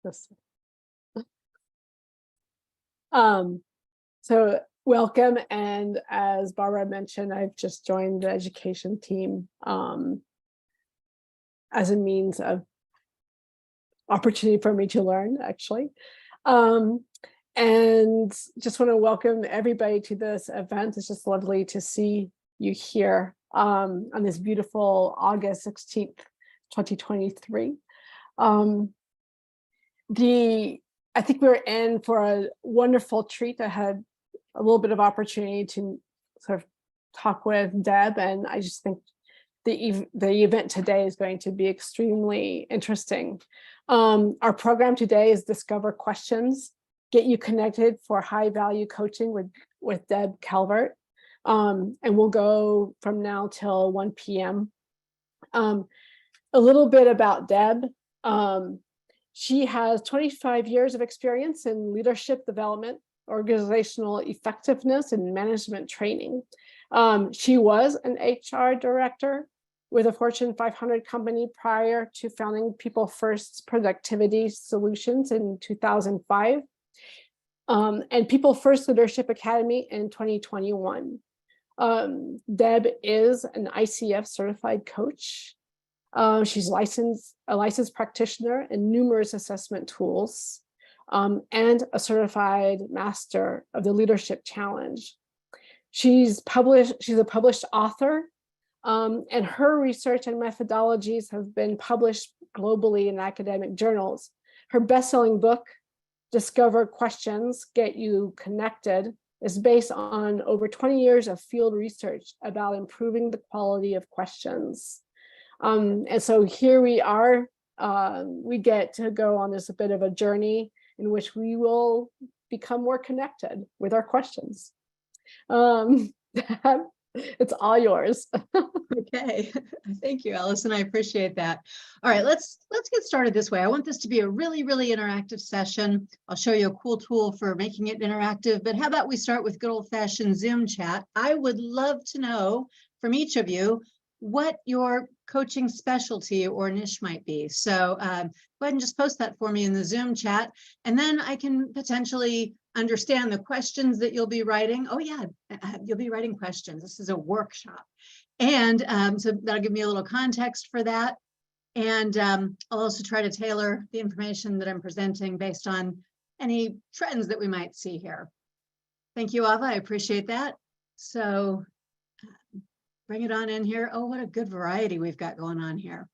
this. So welcome, and as Barbara mentioned, I've just joined the education team as a means of opportunity for me to learn, actually. And just want to welcome everybody to this event. It's just lovely to see you here on this beautiful August 16th, 2023. I think we're in for a wonderful treat. I had a little bit of opportunity to sort of talk with Deb, and I just think the event today is going to be extremely interesting. Our program today is Discover Questions, Get You Connected for High Value Coaching with Deb Calvert. And we'll go from now till 1 p.m. A little bit about Deb. She has 25 years of experience in leadership development, organizational effectiveness, and management training. She was an HR director with a Fortune 500 company prior to founding People First Productivity Solutions in 2005, and People First Leadership Academy in 2021. Deb is an ICF certified coach. She's a licensed practitioner in numerous assessment tools, and a certified master of the Leadership Challenge. She's a published author, and her research and methodologies have been published globally in academic journals. Her best-selling book, Discover Questions, Get You Connected, is based on over 20 years of field research about improving the quality of questions. And so here we are, we get to go on this a bit of a journey in which we will become more connected with our questions. It's all yours. Okay, thank you, Allison. I appreciate that. All right, let's get started this way. I want this to be a really, really interactive session. I'll show you a cool tool for making it interactive, but how about we start with good old-fashioned Zoom chat? I would love to know from each of you what your coaching specialty or niche might be. So go ahead and just post that for me in the Zoom chat, and then I can potentially understand the questions that you'll be writing. Oh yeah, you'll be writing questions. This is a workshop. And so that'll give me a little context for that. And I'll also try to tailor the information that I'm presenting based on any trends that we might see here. Thank you, Ava, I appreciate that. So bring it on in here. Oh, what a good variety we've got going on here.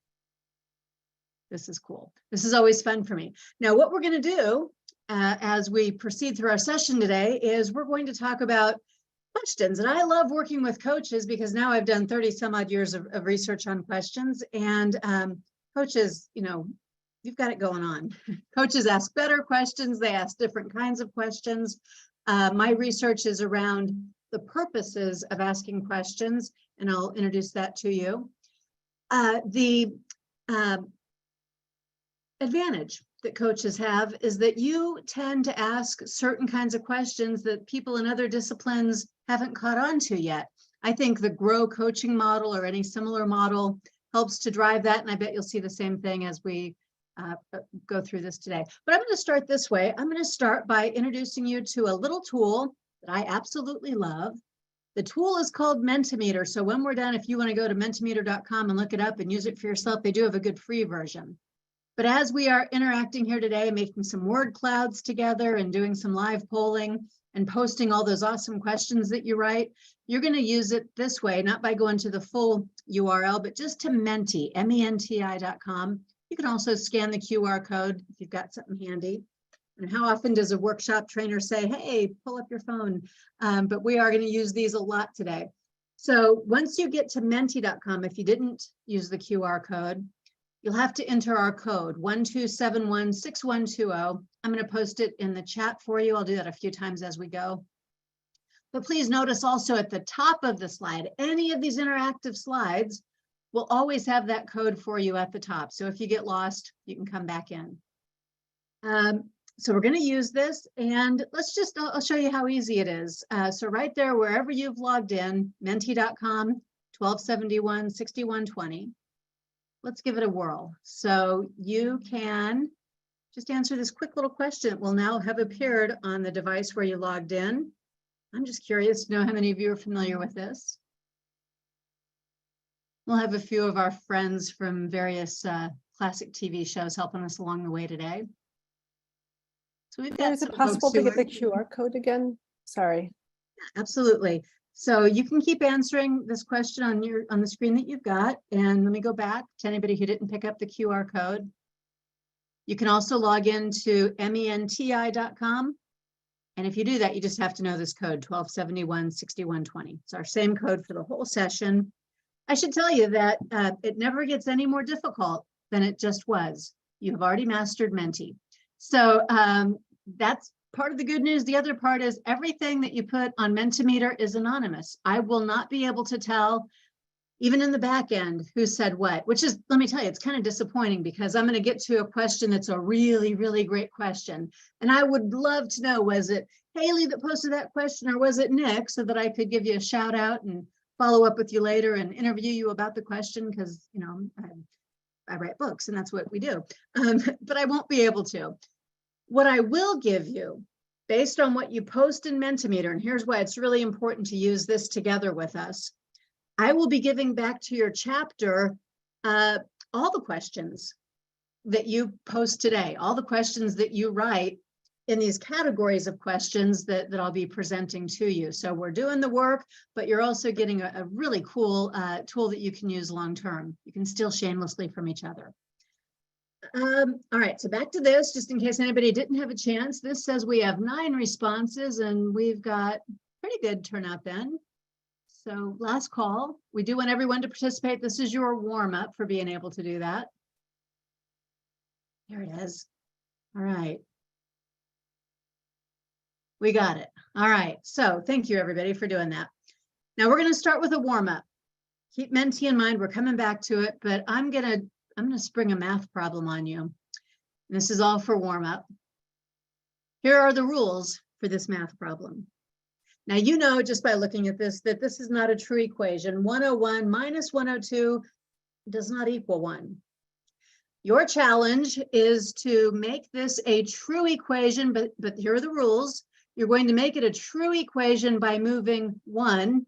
This is cool. This is always fun for me. Now, what we're going to do as we proceed through our session today is we're going to talk about questions. And I love working with coaches because now I've done 30 some odd years of research on questions. And coaches, you know, you've got it going on. Coaches ask better questions. They ask different kinds of questions. My research is around the purposes of asking questions, and I'll introduce that to you. The advantage that coaches have is that you tend to ask certain kinds of questions that people in other disciplines haven't caught on to yet. I think the GROW coaching model or any similar model helps to drive that, and I bet you'll see the same thing as we go through this today. But I'm going to start this way. I'm going to start by introducing you to a little tool that I absolutely love. The tool is called Mentimeter. So when we're done, if you want to go to mentimeter.com and look it up and use it for yourself, they do have a good free version. But as we are interacting here today, making some word clouds together and doing some live polling and posting all those awesome questions that you write, you're going to use it this way, not by going to the full URL, but just to Menti, menti.com. You can also scan the QR code if you've got something handy. And how often does a workshop trainer say, hey, pull up your phone? But we are going to use these a lot today. So once you get to menti.com, if you didn't use the QR code, you'll have to enter our code 12716120. I'm going to post it in the chat for you. I'll do that a few times as we go. But please notice also at the top of the slide, any of these interactive slides will always have that code for you at the top. So if you get lost, you can come back in. So we're going to use this, and I'll show you how easy it is. So right there, wherever you've logged in, menti.com, 1271-6120. Let's give it a whirl. So you can just answer this quick little question. It will now have appeared on the device where you logged in. I'm just curious to know how many of you are familiar with this. We'll have a few of our friends from various classic TV shows helping us along the way today. So we've got Is it some folks possible to who get the are- QR code again? Sorry. Absolutely. So you can keep answering this question on the screen that you've got. And let me go back to anybody who didn't pick up the QR code. You can also log into menti.com. And if you do that, you just have to know this code, 1271-6120. It's our same code for the whole session. I should tell you that it never gets any more difficult than it just was. You have already mastered Menti. So that's part of the good news. The other part is everything that you put on Mentimeter is anonymous. I will not be able to tell, even in the back end, who said what, which is, let me tell you, it's kind of disappointing because I'm going to get to a question that's a really, really great question. And I would love to know, was it Haley that posted that question or was it Nick, so that I could give you a shout out and follow up with you later and interview you about the question, because, you know, I write books and that's what we do. But I won't be able to. What I will give you, based on what you post in Mentimeter, and here's why it's really important to use this together with us, I will be giving back to your chapter all the questions that you post today, all the questions that you write in these categories of questions that I'll be presenting to you. So we're doing the work, but you're also getting a really cool tool that you can use long-term. You can steal shamelessly from each other. All right, so back to this, just in case anybody didn't have a chance. This says we have 9 responses and we've got pretty good turnout then. So last call. We do want everyone to participate. This is your warm-up for being able to do that. There it is. All right. We got it. All right. So thank you, everybody, for doing that. Now we're going to start with a warm-up. Keep Menti in mind. We're coming back to it, but I'm going to spring a math problem on you. This is all for warm-up. Here are the rules for this math problem. Now, you know, just by looking at this, that this is not a true equation. 101 minus 102 does not equal 1. Your challenge is to make this a true equation, but here are the rules. You're going to make it a true equation by moving 1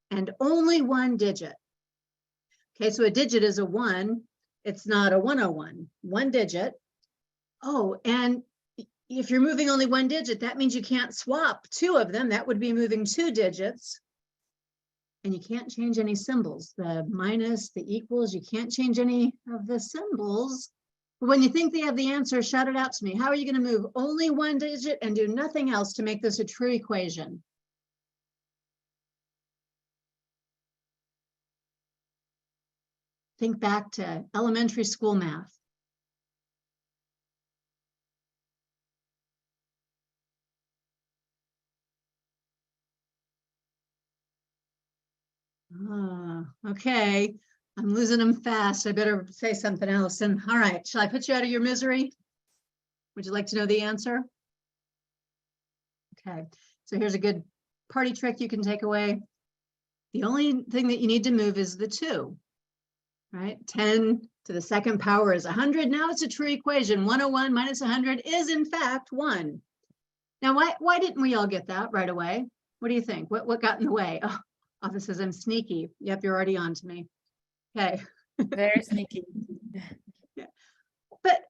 and only 1 digit. Okay, so a digit is a 1. It's not a 101, 1 digit. Oh, and if you're moving only 1 digit, that means you can't swap 2 of them. That would be moving 2 digits. And you can't change any symbols, the minus, the equals. You can't change any of the symbols. But when you think they have the answer, shout it out to me. How are you going to move only 1 digit and do nothing else to make this a true equation? Think back to elementary school math. Okay, I'm losing them fast. I better say something else. And all right, shall I put you out of your misery? Would you like to know the answer? Okay, so here's a good party trick you can take away. The only thing that you need to move is the 2, right? 10 to the second power is 100. Now it's a true equation. 101 minus 100 is in fact 1. Now, why didn't we all get that right away? What do you think? What got in the way? Oh, Office says I'm sneaky. Yep, you're already on to me. Okay. Very sneaky. Yeah. But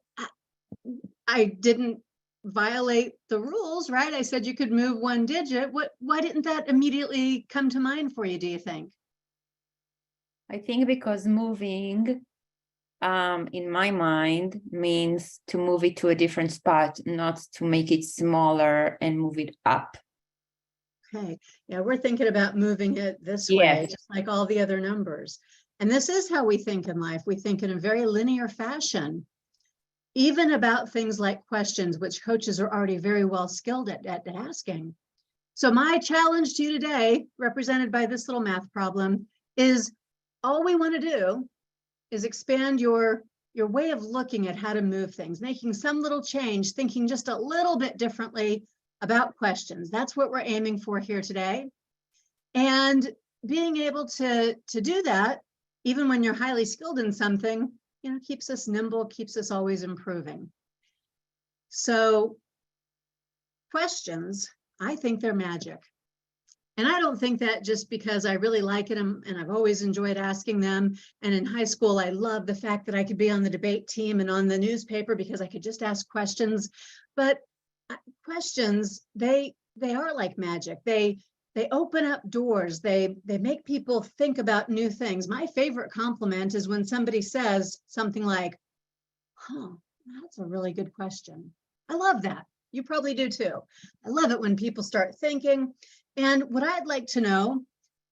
I didn't violate the rules, right? I said you could move 1 digit. Why didn't that immediately come to mind for you, do you think? I think because moving, in my mind, means to move it to a different spot, not to make it smaller and move it up. Okay, yeah, we're thinking about moving it this way, Yes. just like all the other numbers. And this is how we think in life. We think in a very linear fashion, even about things like questions, which coaches are already very well skilled at asking. So my challenge to you today, represented by this little math problem, is all we want to do is expand your way of looking at how to move things, making some little change, thinking just a little bit differently about questions. That's what we're aiming for here today. And being able to do that, even when you're highly skilled in something, you know, keeps us nimble, keeps us always improving. So questions, I think they're magic. And I don't think that just because I really like them and I've always enjoyed asking them. And in high school, I loved the fact that I could be on the debate team and on the newspaper because I could just ask questions. But questions, they are like magic. They open up doors. They make people think about new things. My favorite compliment is when somebody says something like, "Huh, that's a really good question." I love that. You probably do too. I love it when people start thinking. And what I'd like to know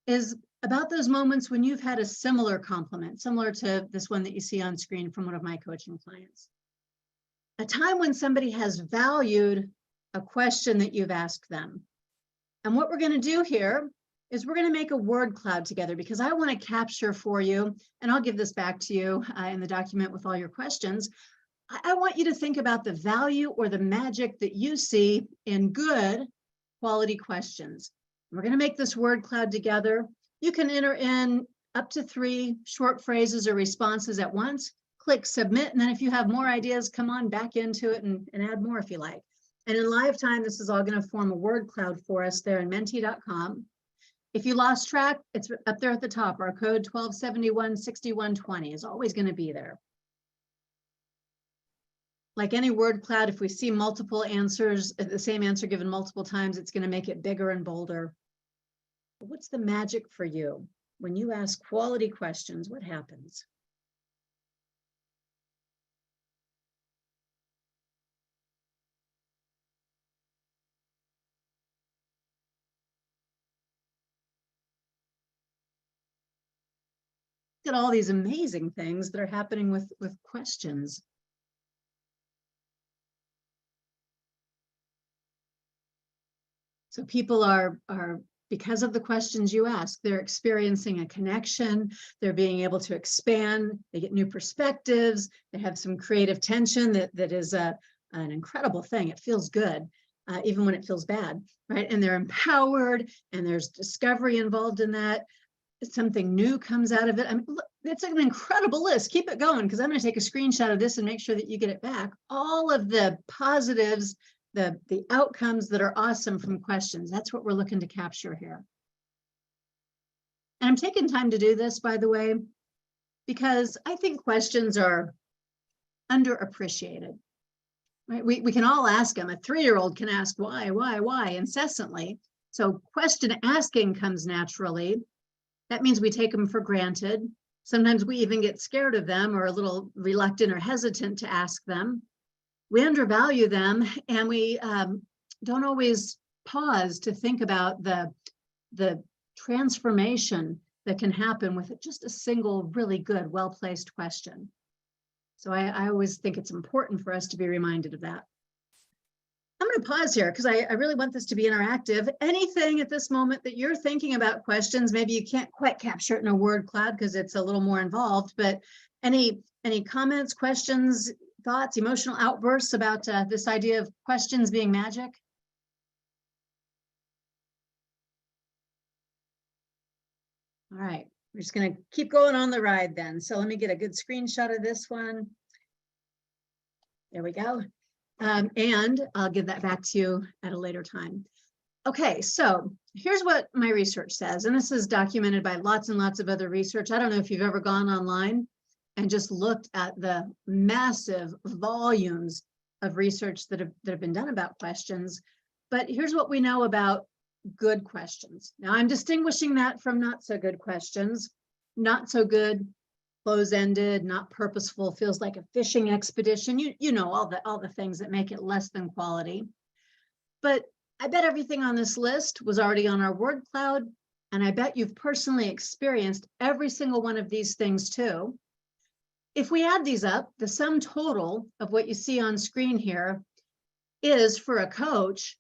is about those moments when you've had a similar compliment, similar to this one that you see on screen from one of my coaching clients. A time when somebody has valued a question that you've asked them. And what we're going to do here is we're going to make a word cloud together, because I want to capture for you, and I'll give this back to you in the document with all your questions. I want you to think about the value or the magic that you see in good quality questions. We're going to make this word cloud together. You can enter in up to 3 short phrases or responses at once. Click submit, and then if you have more ideas, come on back into it and add more if you like. And in live time, this is all going to form a word cloud for us there in menti.com. If you lost track, it's up there at the top. Our code 12716120 is always going to be there. Like any word cloud, if we see multiple answers, the same answer given multiple times, it's going to make it bigger and bolder. But what's the magic for you? When you ask quality questions, what happens? Look at all these amazing things that are happening with questions. So people are, because of the questions you ask, they're experiencing a connection, they're being able to expand, they get new perspectives, they have some creative tension that is an incredible thing. It feels good, even when it feels bad, right? And they're empowered, and there's discovery involved in that. Something new comes out of it. I mean, look, it's an incredible list. Keep it going, because I'm going to take a screenshot of this and make sure that you get it back. All of the positives, the outcomes that are awesome from questions. That's what we're looking to capture here. And I'm taking time to do this, by the way, because I think questions are underappreciated. Right? We can all ask them. A 3-year-old can ask why incessantly. So question asking comes naturally. That means we take them for granted. Sometimes we even get scared of them or a little reluctant or hesitant to ask them. We undervalue them, and we don't always pause to think about the transformation that can happen with just a single really good, well-placed question. So I always think it's important for us to be reminded of that. I'm going to pause here because I really want this to be interactive. Anything at this moment that you're thinking about questions, maybe you can't quite capture it in a word cloud because it's a little more involved, but any comments, questions, thoughts, emotional outbursts about this idea of questions being magic? All right, we're just going to keep going on the ride then. So let me get a good screenshot of this one. There we go. And I'll give that back to you at a later time. Okay, so here's what my research says, and this is documented by lots and lots of other research. I don't know if you've ever gone online and just looked at the massive volumes of research that have been done about questions, but here's what we know about good questions. Now I'm distinguishing that from not so good questions. Not so good, close-ended, not purposeful, feels like a fishing expedition. You know all the things that make it less than quality. But I bet everything on this list was already on our word cloud, and I bet you've personally experienced every single one of these things too. If we add these up, the sum total of what you see on screen here is, for a coach,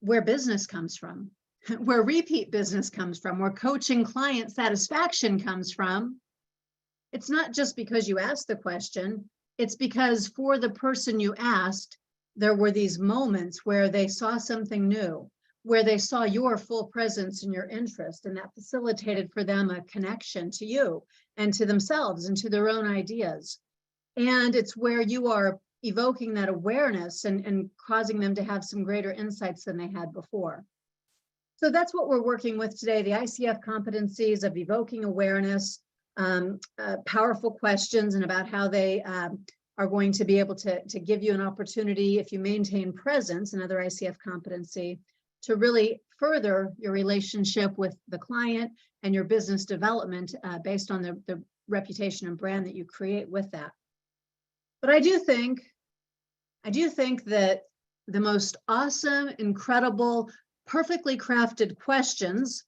where business comes from, where repeat business comes from, where coaching client satisfaction comes from. It's not just because you asked the question, it's because for the person you asked, there were these moments where they saw something new, where they saw your full presence and your interest, and that facilitated for them a connection to you and to themselves and to their own ideas. And it's where you are evoking that awareness and causing them to have some greater insights than they had before. So that's what we're working with today, the ICF competencies of evoking awareness, powerful questions, and about how they are going to be able to give you an opportunity, if you maintain presence, another ICF competency, to really further your relationship with the client and your business development based on the reputation and brand that you create with that. But I do think that the most awesome, incredible, perfectly crafted questions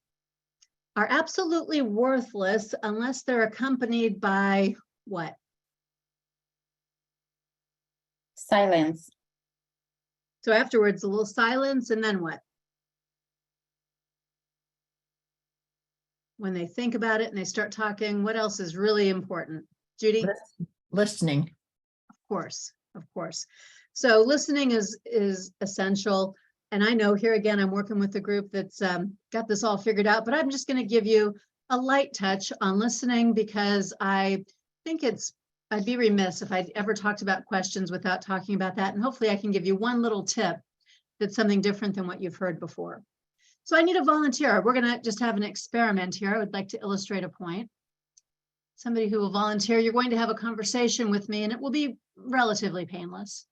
are absolutely worthless unless they're accompanied by what? Silence. So afterwards, a little silence, and then what? When they think about it and they start talking, what else is really important? Judy? Listening. Of course. So listening is essential. And I know here again, I'm working with a group that's got this all figured out, but I'm just going to give you a light touch on listening, because I think I'd be remiss if I'd ever talked about questions without talking about that. And hopefully I can give you one little tip that's something different than what you've heard before. So I need a volunteer. We're going to just have an experiment here. I would like to illustrate a point. Somebody who will volunteer. You're going to have a conversation with me, and it will be relatively painless.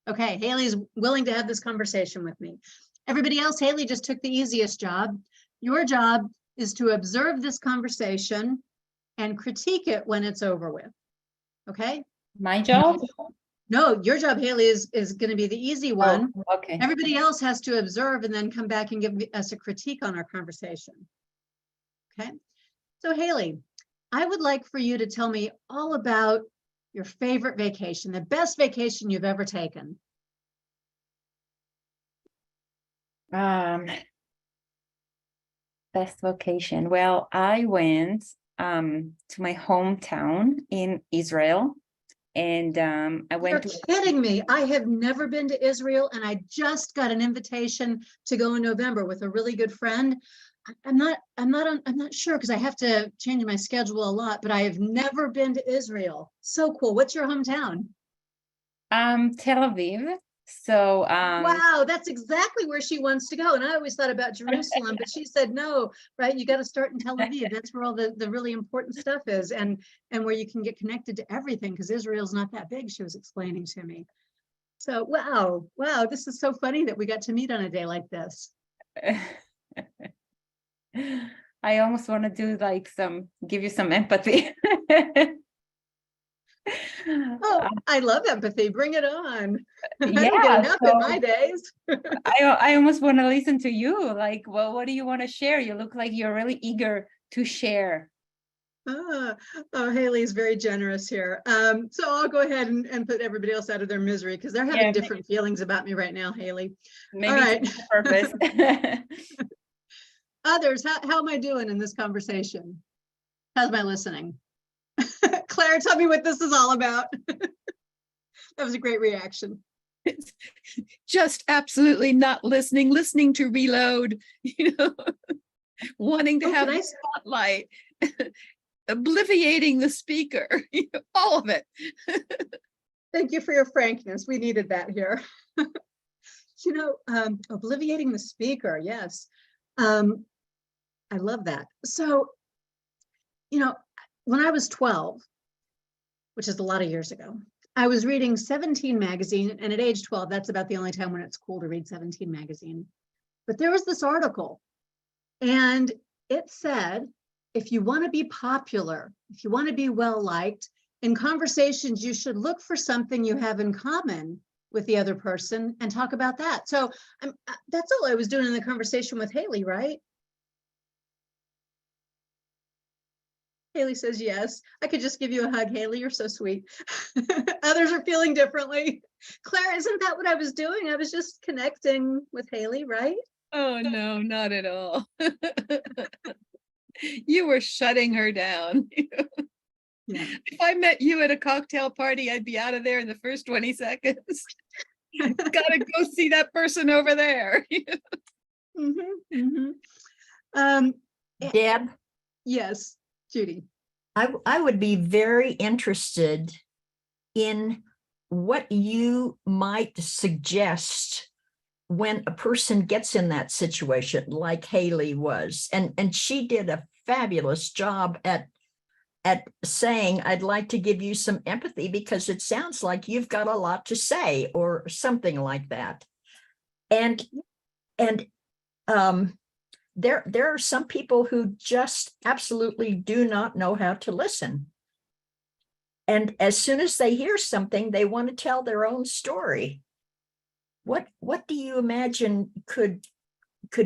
Okay, Haley's willing to have this conversation with me. Everybody else, Haley just took the easiest job. Your job is to observe this conversation and critique it when it's over with. Okay? My job? No, your job, Haley, is going to be the easy one. Oh, okay. Everybody else has to observe and then come back and give us a critique on our conversation. Okay? So Haley, I would like for you to tell me all about your favorite vacation, the best vacation you've ever taken. Best vacation. Well, I went to my hometown in Israel, and I went You're to. kidding me. I have never been to Israel, and I just got an invitation to go in November with a really good friend. I'm not sure, because I have to change my schedule a lot, but I have never been to Israel. So cool. What's your hometown? Tel Aviv. So wow, that's exactly where she wants to go. And I always thought about Jerusalem, but she said no, right? You got to start in Tel Aviv. That's where all the really important stuff is, and where you can get connected to everything, because Israel's not that big, she was explaining to me. So wow, this is so funny that we got to meet on a day like this. I almost want to do like give you some empathy. Oh, I love empathy. Bring it on. I don't Yeah, get enough in my days. I almost want to listen to you. Like, well, what do you want to share? You look like you're really eager to share. Oh, Haley's very generous here. So I'll go ahead and put everybody else out of their misery, because they're having different feelings about me right now, Haley. Maybe all right. it's on purpose. Others, how am I doing in this conversation? How's my listening? Claire, tell me what this is all about. That was a great reaction. Just absolutely not listening to reload, wanting to have a spotlight, obliviating the speaker, all of it. Thank you for your frankness. We needed that here. Obliviating the speaker. Yes. I love that. So, when I was 12, which is a lot of years ago, I was reading 17 magazine, and at age 12, that's about the only time when it's cool to read 17 magazine. But there was this article, and it said, if you want to be popular, if you want to be well-liked, in conversations, you should look for something you have in common with the other person and talk about that. So that's all I was doing in the conversation with Haley, right? Haley says yes. I could just give you a hug, Haley. You're so sweet. Others are feeling differently. Claire, isn't that what I was doing? I was just connecting with Haley, right? Oh, no, not at all. You were shutting her down. Yeah. If I met you at a cocktail party, I'd be out of there in the first 20 seconds. Gotta go see that person over there. Deb? Deb? Yes, Judy. I would be very interested in what you might suggest when a person gets in that situation, like Haley was, and she did a fabulous job at saying, I'd like to give you some empathy because it sounds like you've got a lot to say, or something like that. And there are some people who just absolutely do not know how to listen. And as soon as they hear something, they want to tell their own story. What do you imagine could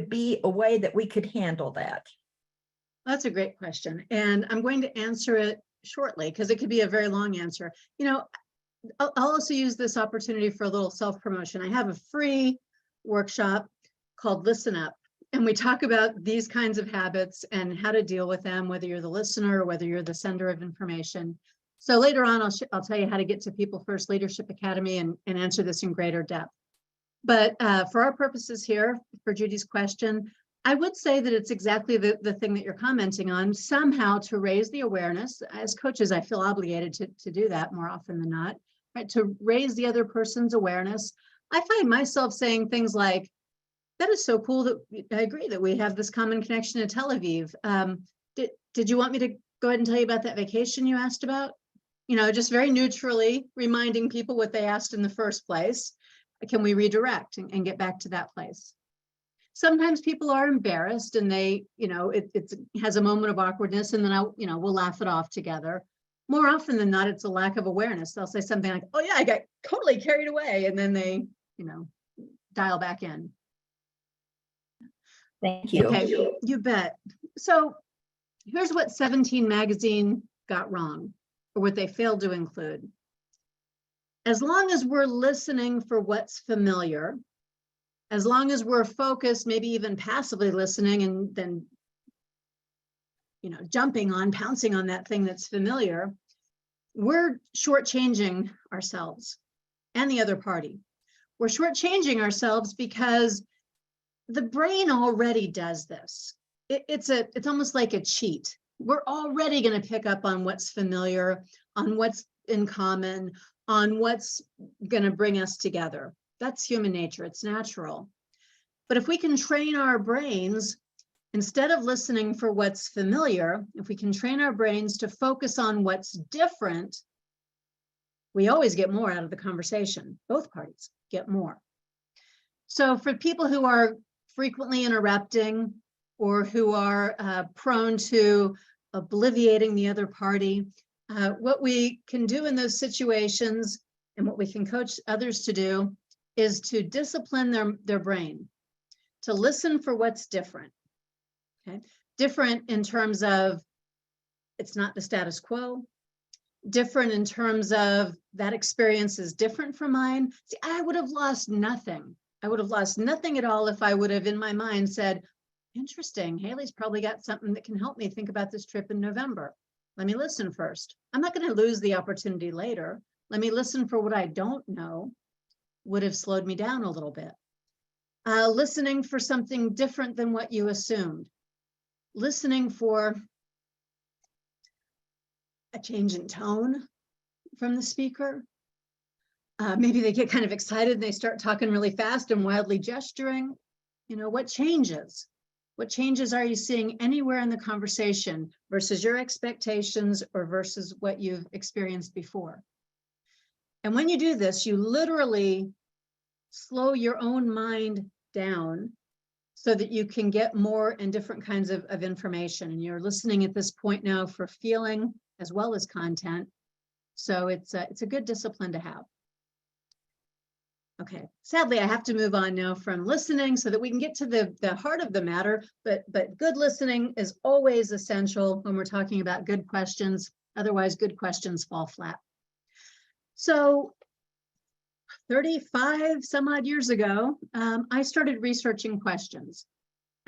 be a way that we could handle that? That's a great question. And I'm going to answer it shortly because it could be a very long answer. You know, I'll also use this opportunity for a little self-promotion. I have a free workshop called Listen Up. And we talk about these kinds of habits and how to deal with them, whether you're the listener or whether you're the sender of information. So later on, I'll tell you how to get to People First Leadership Academy and answer this in greater depth. But for our purposes here, for Judy's question, I would say that it's exactly the thing that you're commenting on, somehow to raise the awareness. As coaches, I feel obligated to do that more often than not, right? To raise the other person's awareness. I find myself saying things like, that is so cool that I agree that we have this common connection to Tel Aviv. Did you want me to go ahead and tell you about that vacation you asked about? You know, just very neutrally reminding people what they asked in the first place. Can we redirect and get back to that place? Sometimes people are embarrassed and they, you know, it has a moment of awkwardness and then we'll laugh it off together. More often than not, it's a lack of awareness. They'll say something like, oh yeah, I got totally carried away. And then they, dial back in. Thank you. Okay, you bet. So here's what 17 magazine got wrong, or what they failed to include. As long as we're listening for what's familiar, as long as we're focused, maybe even passively listening and then, pouncing on that thing that's familiar, we're shortchanging ourselves and the other party. We're shortchanging ourselves because the brain already does this. It's almost like a cheat. We're already going to pick up on what's familiar, on what's in common, on what's going to bring us together. That's human nature. It's natural. But if we can train our brains, instead of listening for what's familiar, if we can train our brains to focus on what's different, we always get more out of the conversation. Both parties get more. So for people who are frequently interrupting or who are prone to obliviating the other party, what we can do in those situations and what we can coach others to do is to discipline their brain, to listen for what's different. Okay, different in terms of it's not the status quo, different in terms of that experience is different from mine. See, I would have lost nothing. I would have lost nothing at all if I would have in my mind said, interesting, Haley's probably got something that can help me think about this trip in November. Let me listen first. I'm not going to lose the opportunity later. Let me listen for what I don't know would have slowed me down a little bit. Listening for something different than what you assumed. Listening for a change in tone from the speaker. Maybe they get kind of excited and they start talking really fast and wildly gesturing. What changes? What changes are you seeing anywhere in the conversation versus your expectations or versus what you've experienced before? And when you do this, you literally slow your own mind down so that you can get more and different kinds of information. And you're listening at this point now for feeling as well as content. So it's a good discipline to have. Okay, sadly, I have to move on now from listening so that we can get to the heart of the matter, but good listening is always essential when we're talking about good questions. Otherwise, good questions fall flat. So 35 some odd years ago, I started researching questions.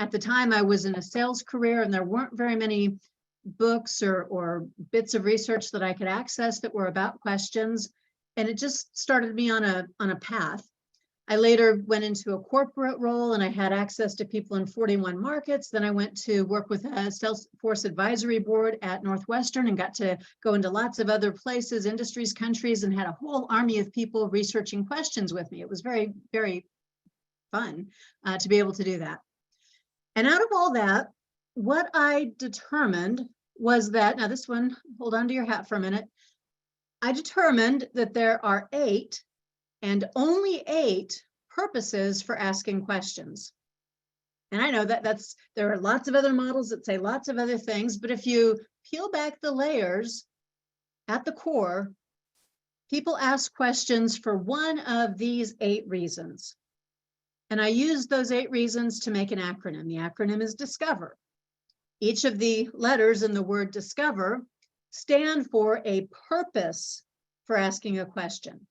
At the time, I was in a sales career and there weren't very many books or bits of research that I could access that were about questions. And it just started me on a path. I later went into a corporate role and I had access to people in 41 markets. Then I went to work with a Salesforce advisory board at Northwestern and got to go into lots of other places, industries, countries, and had a whole army of people researching questions with me. It was very, very fun to be able to do that. And out of all that, what I determined was that, now this one, hold on to your hat for a minute. I determined that there are 8 and only 8 purposes for asking questions. And I know that there are lots of other models that say lots of other things, but if you peel back the layers at the core, people ask questions for one of these 8 reasons. And I used those 8 reasons to make an acronym. The acronym is DISCOVER. Each of the letters in the word discover stand for a purpose for asking a question.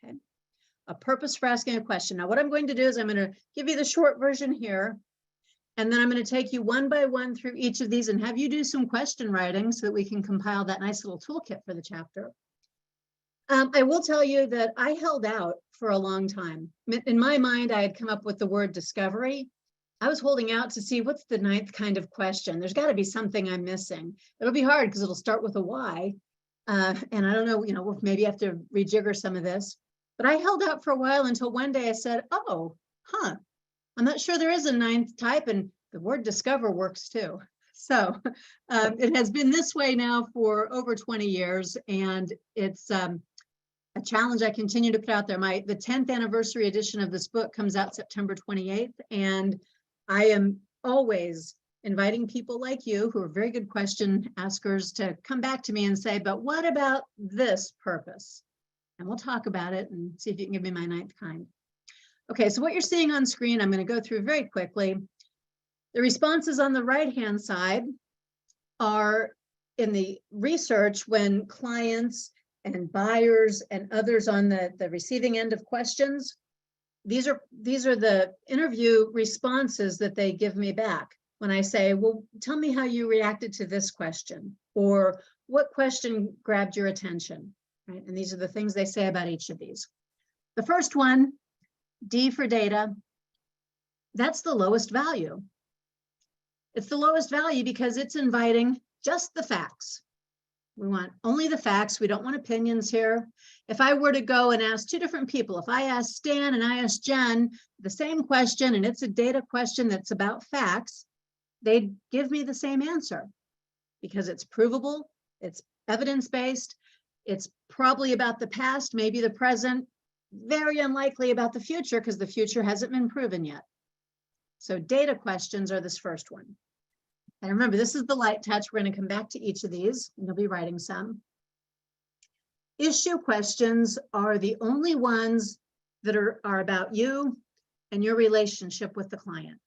Okay, a purpose for asking a question. Now, what I'm going to do is I'm going to give you the short version here, and then I'm going to take you one by one through each of these and have you do some question writing so that we can compile that nice little toolkit for the chapter. I will tell you that I held out for a long time. In my mind, I had come up with the word discovery. I was holding out to see what's the 9th kind of question. There's got to be something I'm missing. It'll be hard because it'll start with a Y. And I don't know, we'll maybe have to rejigger some of this. But I held out for a while until one day I said, oh, I'm not sure there is a 9th type, and the word discover works too. So it has been this way now for over 20 years, and it's a challenge I continue to put out there. The 10th anniversary edition of this book comes out September 28th, and I am always inviting people like you who are very good question askers to come back to me and say, but what about this purpose? And we'll talk about it and see if you can give me my 9th kind. Okay, so what you're seeing on screen, I'm going to go through very quickly. The responses on the right-hand side are in the research when clients and buyers and others on the receiving end of questions. These are the interview responses that they give me back when I say, well, tell me how you reacted to this question, or what question grabbed your attention, right? And these are the things they say about each of these. The first one, D for data, that's the lowest value. It's the lowest value because it's inviting just the facts. We want only the facts. We don't want opinions here. If I were to go and ask 2 different people, if I ask Stan and I ask Jen the same question, and it's a data question that's about facts, they'd give me the same answer because it's provable, it's evidence-based, it's probably about the past, maybe the present, very unlikely about the future because the future hasn't been proven yet. So data questions are this first one. And remember, this is the light touch. We're going to come back to each of these, and you'll be writing some. Issue questions are the only ones that are about you and your relationship with the client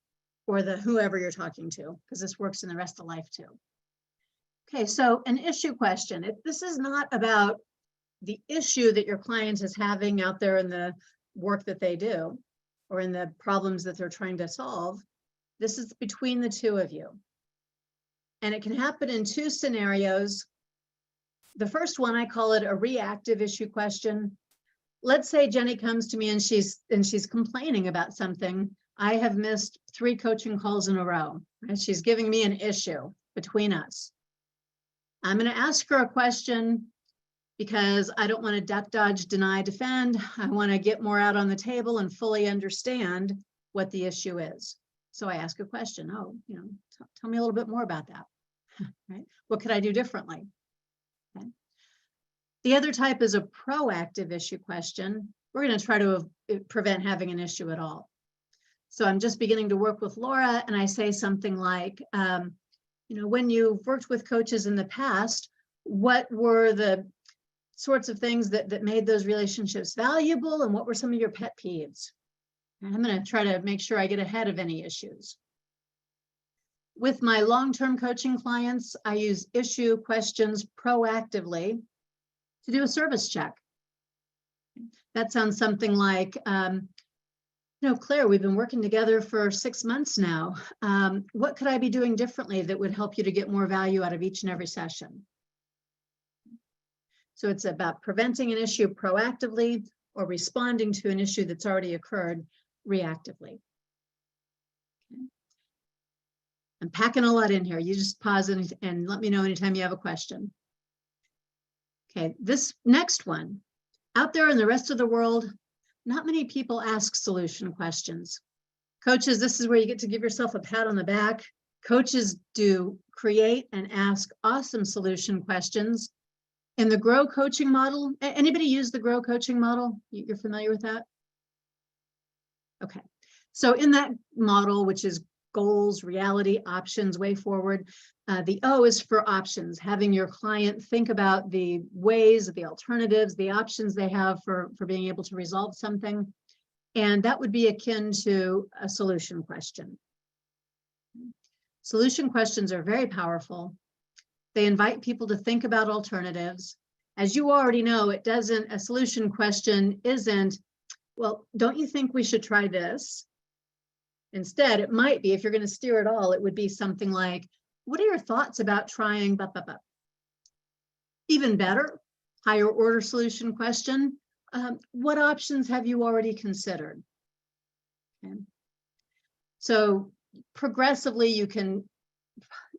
or the whoever you're talking to, because this works in the rest of life too. Okay, so an issue question. This is not about the issue that your client is having out there in the work that they do or in the problems that they're trying to solve. This is between the 2 of you. And it can happen in 2 scenarios. The first one, I call it a reactive issue question. Let's say Jenny comes to me and she's complaining about something. I have missed 3 coaching calls in a row, right? She's giving me an issue between us. I'm going to ask her a question because I don't want to duck, dodge, deny, defend. I want to get more out on the table and fully understand what the issue is. So I ask a question. Oh, tell me a little bit more about that. Right? What could I do differently? Okay. The other type is a proactive issue question. We're going to try to prevent having an issue at all. So I'm just beginning to work with Laura, and I say something like, when you've worked with coaches in the past, what were the sorts of things that made those relationships valuable, and what were some of your pet peeves? And I'm going to try to make sure I get ahead of any issues. With my long-term coaching clients, I use issue questions proactively to do a service check. That sounds something like, Claire, we've been working together for 6 months now. What could I be doing differently that would help you to get more value out of each and every session? So it's about preventing an issue proactively or responding to an issue that's already occurred reactively. Okay. I'm packing a lot in here. You just pause and let me know anytime you have a question. Okay, this next one. Out there in the rest of the world, not many people ask solution questions. Coaches, this is where you get to give yourself a pat on the back. Coaches do create and ask awesome solution questions. In the GROW coaching model, anybody use the GROW coaching model? You're familiar with that? Okay, so in that model, which is goals, reality, options, way forward, the O is for options, having your client think about the ways, the alternatives, the options they have for being able to resolve something. And that would be akin to a solution question. Solution questions are very powerful. They invite people to think about alternatives. As you already know, a solution question isn't, well, don't you think we should try this? Instead, it might be, if you're going to steer it all, it would be something like, what are your thoughts about trying blah, blah, blah? Even better, higher order solution question, what options have you already considered? Okay. So progressively, you can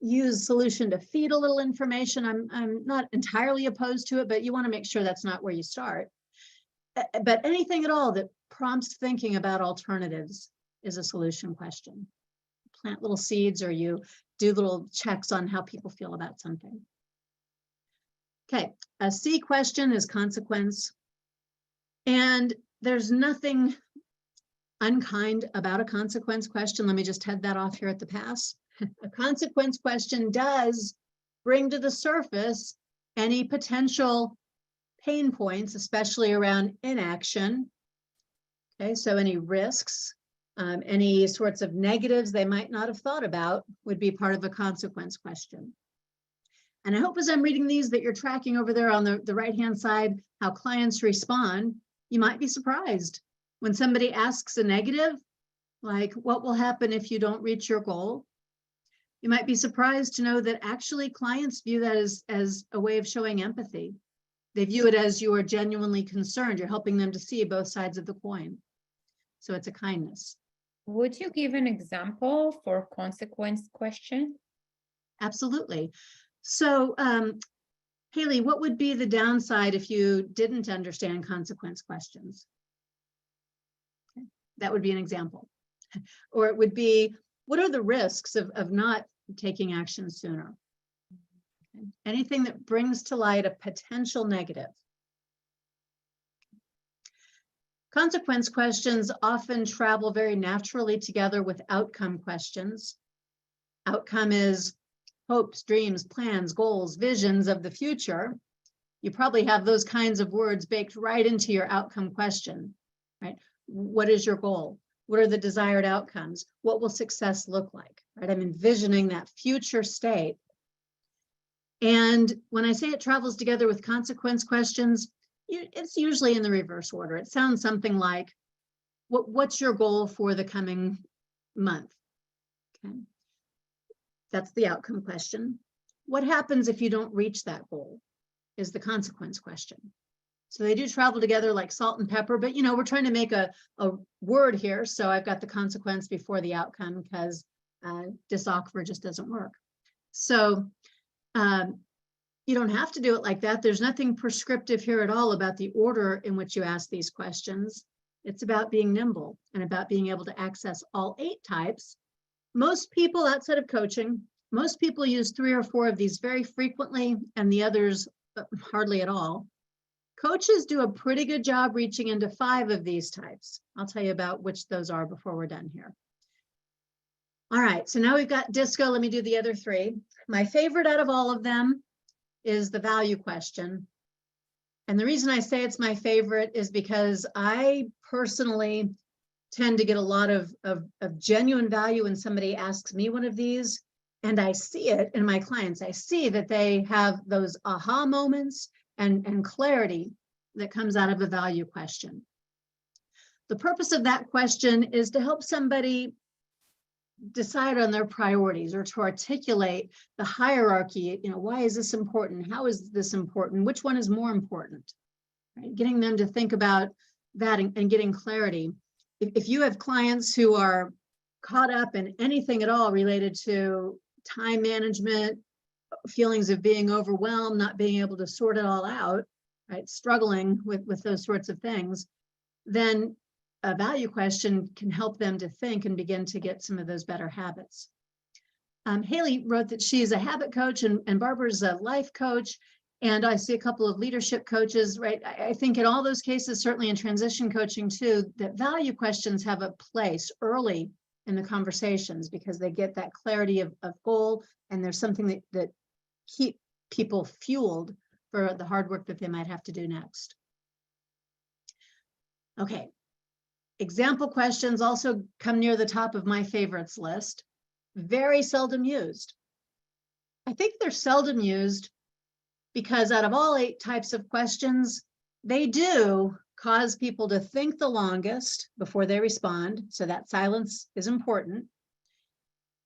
use solution to feed a little information. I'm not entirely opposed to it, but you want to make sure that's not where you start. But anything at all that prompts thinking about alternatives is a solution question. Plant little seeds, or you do little checks on how people feel about something. Okay, a C question is consequence. And there's nothing unkind about a consequence question. Let me just head that off here at the pass. A consequence question does bring to the surface any potential pain points, especially around inaction. Okay, so any risks, any sorts of negatives they might not have thought about would be part of a consequence question. And I hope as I'm reading these that you're tracking over there on the right-hand side how clients respond. You might be surprised when somebody asks a negative, like what will happen if you don't reach your goal? You might be surprised to know that actually clients view that as a way of showing empathy. They view it as you are genuinely concerned. You're helping them to see both sides of the coin. So it's a kindness. Would you give an example for consequence question? Absolutely. So, Haley, what would be the downside if you didn't understand consequence questions? Okay. That would be an example. Or it would be, what are the risks of not taking action sooner? Okay. Anything that brings to light a potential negative. Consequence questions often travel very naturally together with outcome questions. Outcome is hopes, dreams, plans, goals, visions of the future. You probably have those kinds of words baked right into your outcome question, right? What is your goal? What are the desired outcomes? What will success look like, right? I'm envisioning that future state. And when I say it travels together with consequence questions, it's usually in the reverse order. It sounds something like, what's your goal for the coming month? Okay. That's the outcome question. What happens if you don't reach that goal is the consequence question. So they do travel together like salt and pepper, but we're trying to make a word here. So I've got the consequence before the outcome because dysauthor just doesn't work. So you don't have to do it like that. There's nothing prescriptive here at all about the order in which you ask these questions. It's about being nimble and about being able to access all 8 types. Most people outside of coaching, most people use 3 or 4 of these very frequently and the others hardly at all. Coaches do a pretty good job reaching into 5 of these types. I'll tell you about which those are before we're done here. All right, so now we've got disco. Let me do the other 3. My favorite out of all of them is the value question. And the reason I say it's my favorite is because I personally tend to get a lot of genuine value when somebody asks me one of these, and I see it in my clients. I see that they have those aha moments and clarity that comes out of a value question. The purpose of that question is to help somebody decide on their priorities or to articulate the hierarchy. Why is this important? How is this important? Which one is more important? Right? Getting them to think about that and getting clarity. If you have clients who are caught up in anything at all related to time management, feelings of being overwhelmed, not being able to sort it all out, right, struggling with those sorts of things, then a value question can help them to think and begin to get some of those better habits. Haley wrote that she's a habit coach and Barbara's a life coach. And I see a couple of leadership coaches, right? I think in all those cases, certainly in transition coaching too, that value questions have a place early in the conversations because they get that clarity of goal, and there's something that keep people fueled for the hard work that they might have to do next. Okay. Example questions also come near the top of my favorites list. Very seldom used. I think they're seldom used because out of all 8 types of questions, they do cause people to think the longest before they respond. So that silence is important.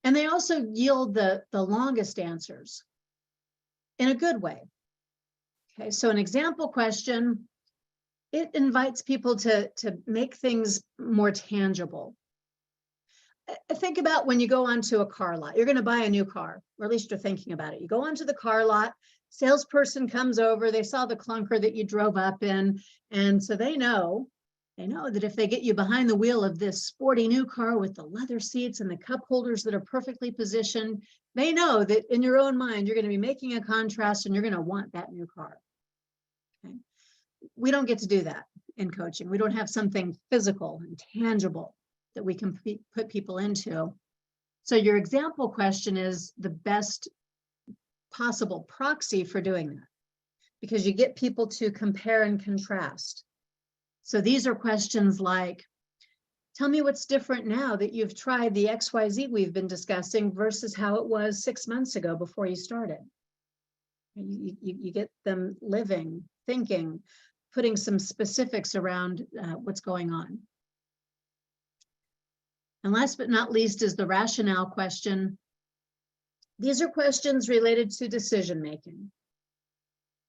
And they also yield the longest answers in a good way. Okay, so an example question, it invites people to make things more tangible. Think about when you go onto a car lot. You're going to buy a new car, or at least you're thinking about it. You go onto the car lot, salesperson comes over, they saw the clunker that you drove up in, and so they know that if they get you behind the wheel of this sporty new car with the leather seats and the cup holders that are perfectly positioned, they know that in your own mind, you're going to be making a contrast and you're going to want that new car. Okay? We don't get to do that in coaching. We don't have something physical and tangible that we can put people into. So your example question is the best possible proxy for doing that, because you get people to compare and contrast. So these are questions like, tell me what's different now that you've tried the XYZ we've been discussing versus how it was 6 months ago before you started. You get them living, thinking, putting some specifics around what's going on. And last but not least is the rationale question. These are questions related to decision making,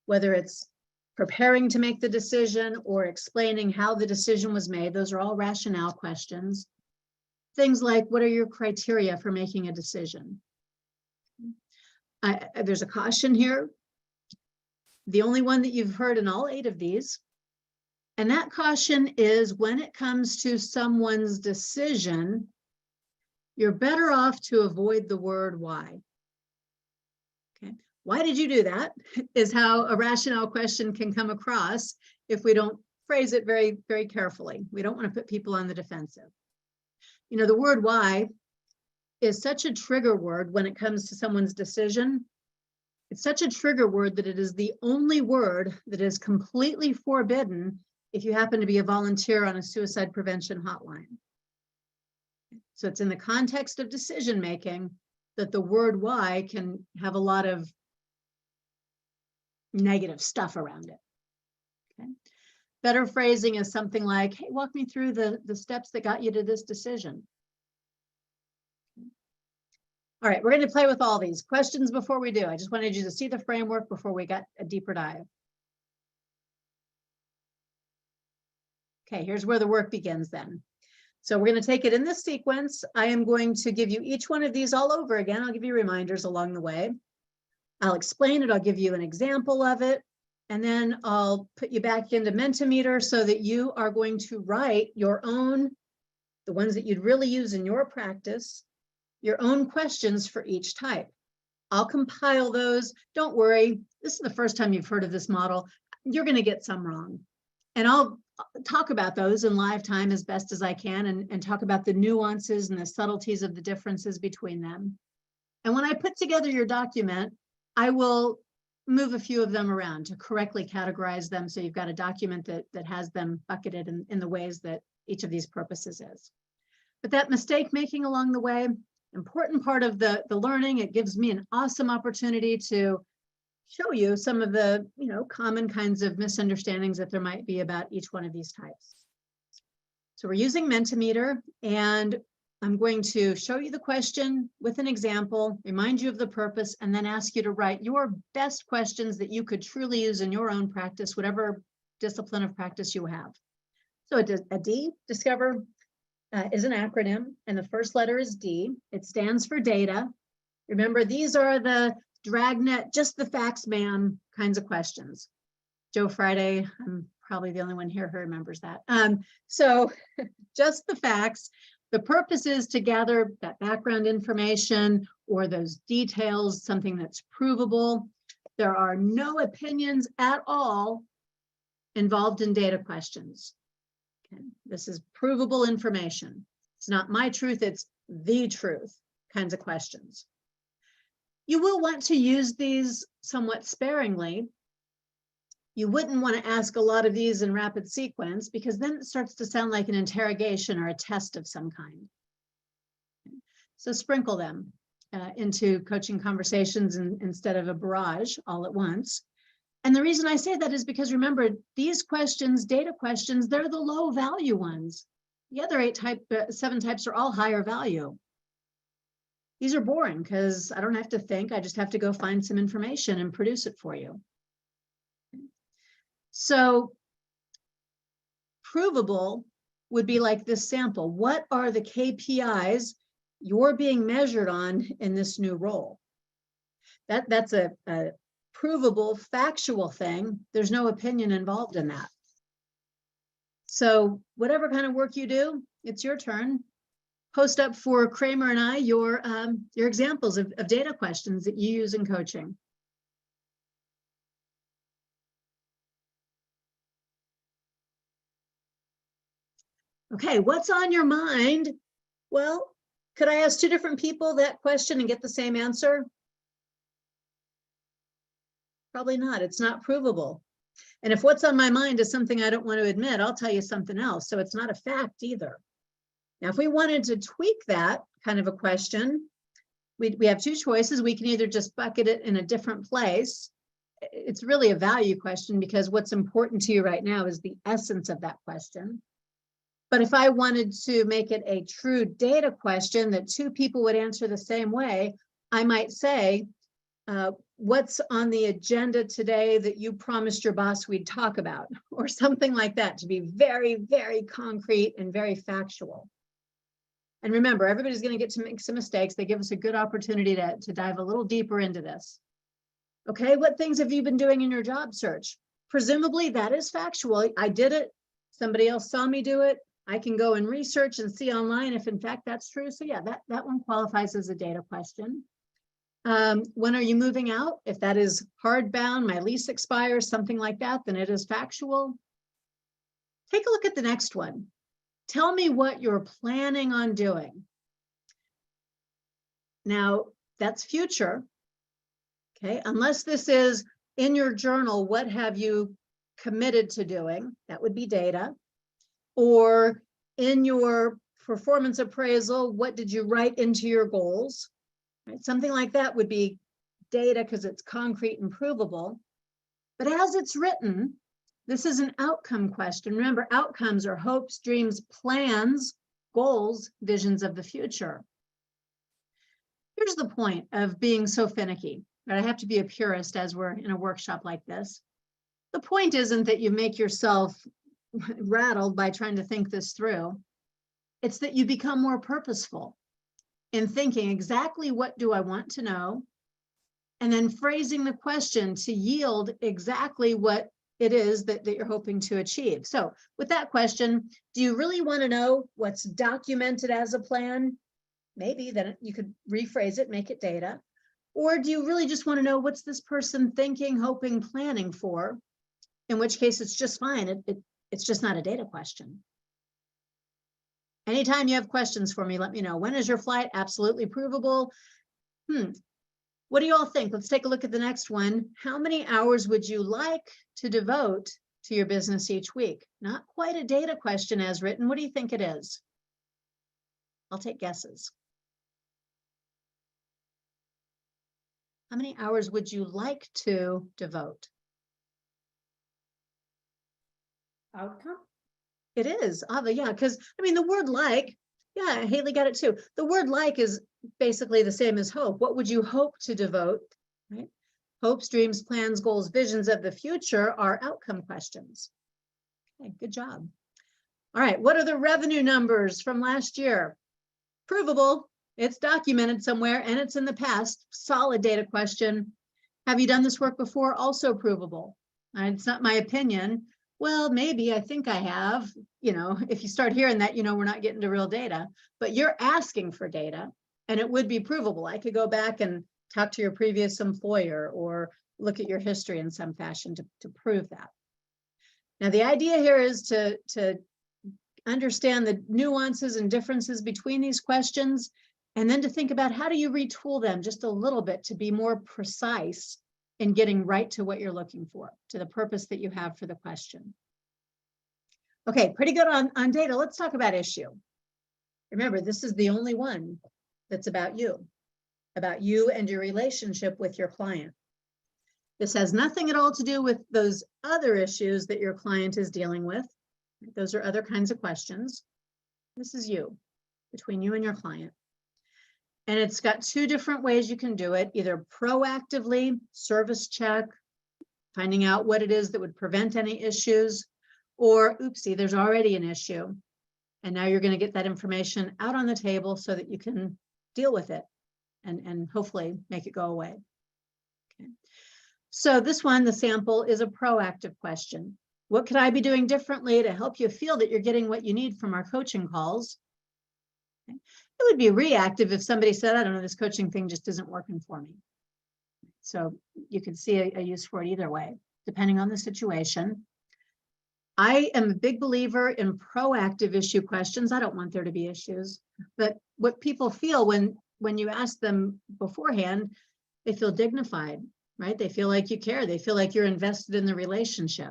whether it's preparing to make the decision or explaining how the decision was made. Those are all rationale questions. Things like, what are your criteria for making a decision? There's a caution here. The only one that you've heard in all 8 of these. And that caution is when it comes to someone's decision, you're better off to avoid the word why. Okay. Why did you do that? Is how a rationale question can come across if we don't phrase it very, very carefully. We don't want to put people on the defensive. You know, the word why is such a trigger word when it comes to someone's decision. It's such a trigger word that it is the only word that is completely forbidden if you happen to be a volunteer on a suicide prevention hotline. So it's in the context of decision making that the word why can have a lot of negative stuff around it. Okay. Better phrasing is something like, hey, walk me through the steps that got you to this decision. All right, we're going to play with all these questions before we do. I just wanted you to see the framework before we got a deeper dive. Okay, here's where the work begins then. So we're going to take it in this sequence. I am going to give you each one of these all over again. I'll give you reminders along the way. I'll explain it. I'll give you an example of it. And then I'll put you back into Mentimeter so that you are going to write your own, the ones that you'd really use in your practice, your own questions for each type. I'll compile those. Don't worry. This is the first time you've heard of this model. You're going to get some wrong. And I'll talk about those in live time as best as I can and talk about the nuances and the subtleties of the differences between them. And when I put together your document, I will move a few of them around to correctly categorize them so you've got a document that has them bucketed in the ways that each of these purposes is. But that mistake making along the way, important part of the learning, it gives me an awesome opportunity to show you some of the common kinds of misunderstandings that there might be about each one of these types. So we're using Mentimeter, and I'm going to show you the question with an example, remind you of the purpose, and then ask you to write your best questions that you could truly use in your own practice, whatever discipline of practice you have. So a D, discover, is an acronym, and the first letter is D. It stands for data. Remember, these are the dragnet, just the facts, ma'am, kinds of questions. Joe Friday, I'm probably the only one here who remembers that. So just the facts. The purpose is to gather that background information or those details, something that's provable. There are no opinions at all involved in data questions. Okay. This is provable information. It's not my truth, it's the truth kinds of questions. You will want to use these somewhat sparingly. You wouldn't want to ask a lot of these in rapid sequence because then it starts to sound like an interrogation or a test of some kind. So sprinkle them into coaching conversations instead of a barrage all at once. And the reason I say that is because remember, these questions, data questions, they're the low value ones. The other 7 types are all higher value. These are boring because I don't have to think, I just have to go find some information and produce it for you. So provable would be like this sample. What are the KPIs you're being measured on in this new role? That's a provable, factual thing. There's no opinion involved in that. So whatever kind of work you do, it's your turn. Post up for Kramer and I your examples of data questions that you use in coaching. Okay, what's on your mind? Well, could I ask 2 different people that question and get the same answer? Probably not. It's not provable. And if what's on my mind is something I don't want to admit, I'll tell you something else. So it's not a fact either. Now, if we wanted to tweak that kind of a question, we have 2 choices. We can either just bucket it in a different place. It's really a value question because what's important to you right now is the essence of that question. But if I wanted to make it a true data question that 2 people would answer the same way, I might say, what's on the agenda today that you promised your boss we'd talk about, or something like that, to be very, very concrete and very factual. And remember, everybody's going to get to make some mistakes. They give us a good opportunity to dive a little deeper into this. Okay, what things have you been doing in your job search? Presumably that is factual. I did it. Somebody else saw me do it. I can go and research and see online if in fact that's true. So yeah, that one qualifies as a data question. When are you moving out? If that is hardbound, my lease expires, something like that, then it is factual. Take a look at the next one. Tell me what you're planning on doing. Now, that's future. Okay, unless this is in your journal, what have you committed to doing? That would be data. Or in your performance appraisal, what did you write into your goals? Right? Something like that would be data because it's concrete and provable. But as it's written, this is an outcome question. Remember, outcomes are hopes, dreams, plans, goals, visions of the future. Here's the point of being so finicky. Right? I have to be a purist as we're in a workshop like this. The point isn't that you make yourself rattled by trying to think this through. It's that you become more purposeful in thinking exactly what do I want to know, and then phrasing the question to yield exactly what it is that you're hoping to achieve. So with that question, do you really want to know what's documented as a plan? Maybe then you could rephrase it, make it data. Or do you really just want to know what's this person thinking, hoping, planning for? In which case it's just fine. It's just not a data question. Anytime you have questions for me, let me know. When is your flight? Absolutely provable. What do you all think? Let's take a look at the next one. How many hours would you like to devote to your business each week? Not quite a data question as written. What do you think it is? I'll take guesses. How many hours would you like to devote? Outcome? It is, yeah, because I mean, the word like, yeah, Haley got it too. The word like is basically the same as hope. What would you hope to devote, right? Hopes, dreams, plans, goals, visions of the future are outcome questions. Okay, good job. All right, what are the revenue numbers from last year? Provable, it's documented somewhere and it's in the past. Solid data question. Have you done this work before? Also provable. And it's not my opinion. Well, maybe I think I have. You know, if you start hearing that, you know, we're not getting to real data, but you're asking for data and it would be provable. I could go back and talk to your previous employer or look at your history in some fashion to prove that. Now, the idea here is to understand the nuances and differences between these questions, and then to think about how do you retool them just a little bit to be more precise in getting right to what you're looking for, to the purpose that you have for the question. Okay, pretty good on data. Let's talk about issue. Remember, this is the only one that's about you and your relationship with your client. This has nothing at all to do with those other issues that your client is dealing with. Those are other kinds of questions. This is you, between you and your client. And it's got two different ways you can do it, either proactively, service check, finding out what it is that would prevent any issues, or oopsie, there's already an issue. And now you're going to get that information out on the table so that you can deal with it and hopefully make it go away. Okay. So this one, the sample, is a proactive question. What could I be doing differently to help you feel that you're getting what you need from our coaching calls? Okay. It would be reactive if somebody said, I don't know, this coaching thing just isn't working for me. So you could see a use for it either way, depending on the situation. I am a big believer in proactive issue questions. I don't want there to be issues, but what people feel when you ask them beforehand, they feel dignified, right? They feel like you care. They feel like you're invested in the relationship.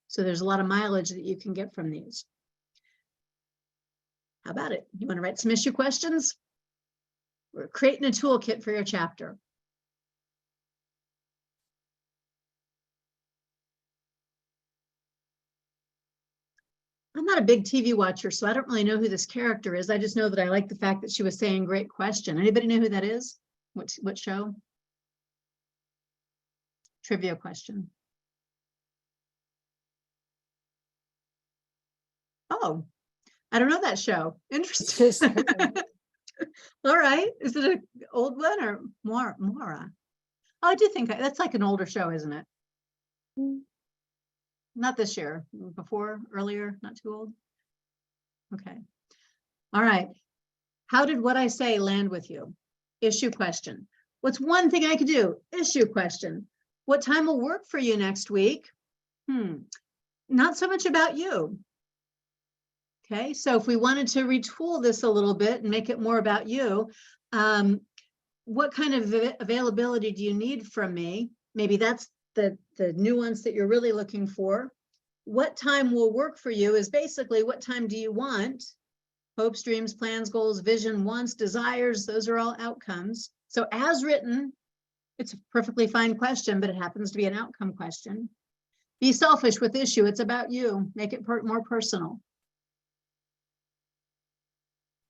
So there's a lot of mileage that you can get from these. How about it? You want to write some issue questions? We're creating a toolkit for your chapter. I'm not a big TV watcher, so I don't really know who this character is. I just know that I like the fact that she was saying great question. Anybody know who that is? What show? Trivia question. Oh, I don't know that show. Interesting. All right. Is it an old one or Mora? Oh, I do think that's like an older show, isn't it? Not this year, before, earlier, not too old. Okay. All right. How did what I say land with you? Issue question. What's one thing I could do? Issue question. What time will work for you next week? Not so much about you. Okay, so if we wanted to retool this a little bit and make it more about you, what kind of availability do you need from me? Maybe that's the nuance that you're really looking for. What time will work for you is basically what time do you want? Hopes, dreams, plans, goals, vision, wants, desires, those are all outcomes. So as written, it's a perfectly fine question, but it happens to be an outcome question. Be selfish with issue, it's about you. Make it more personal.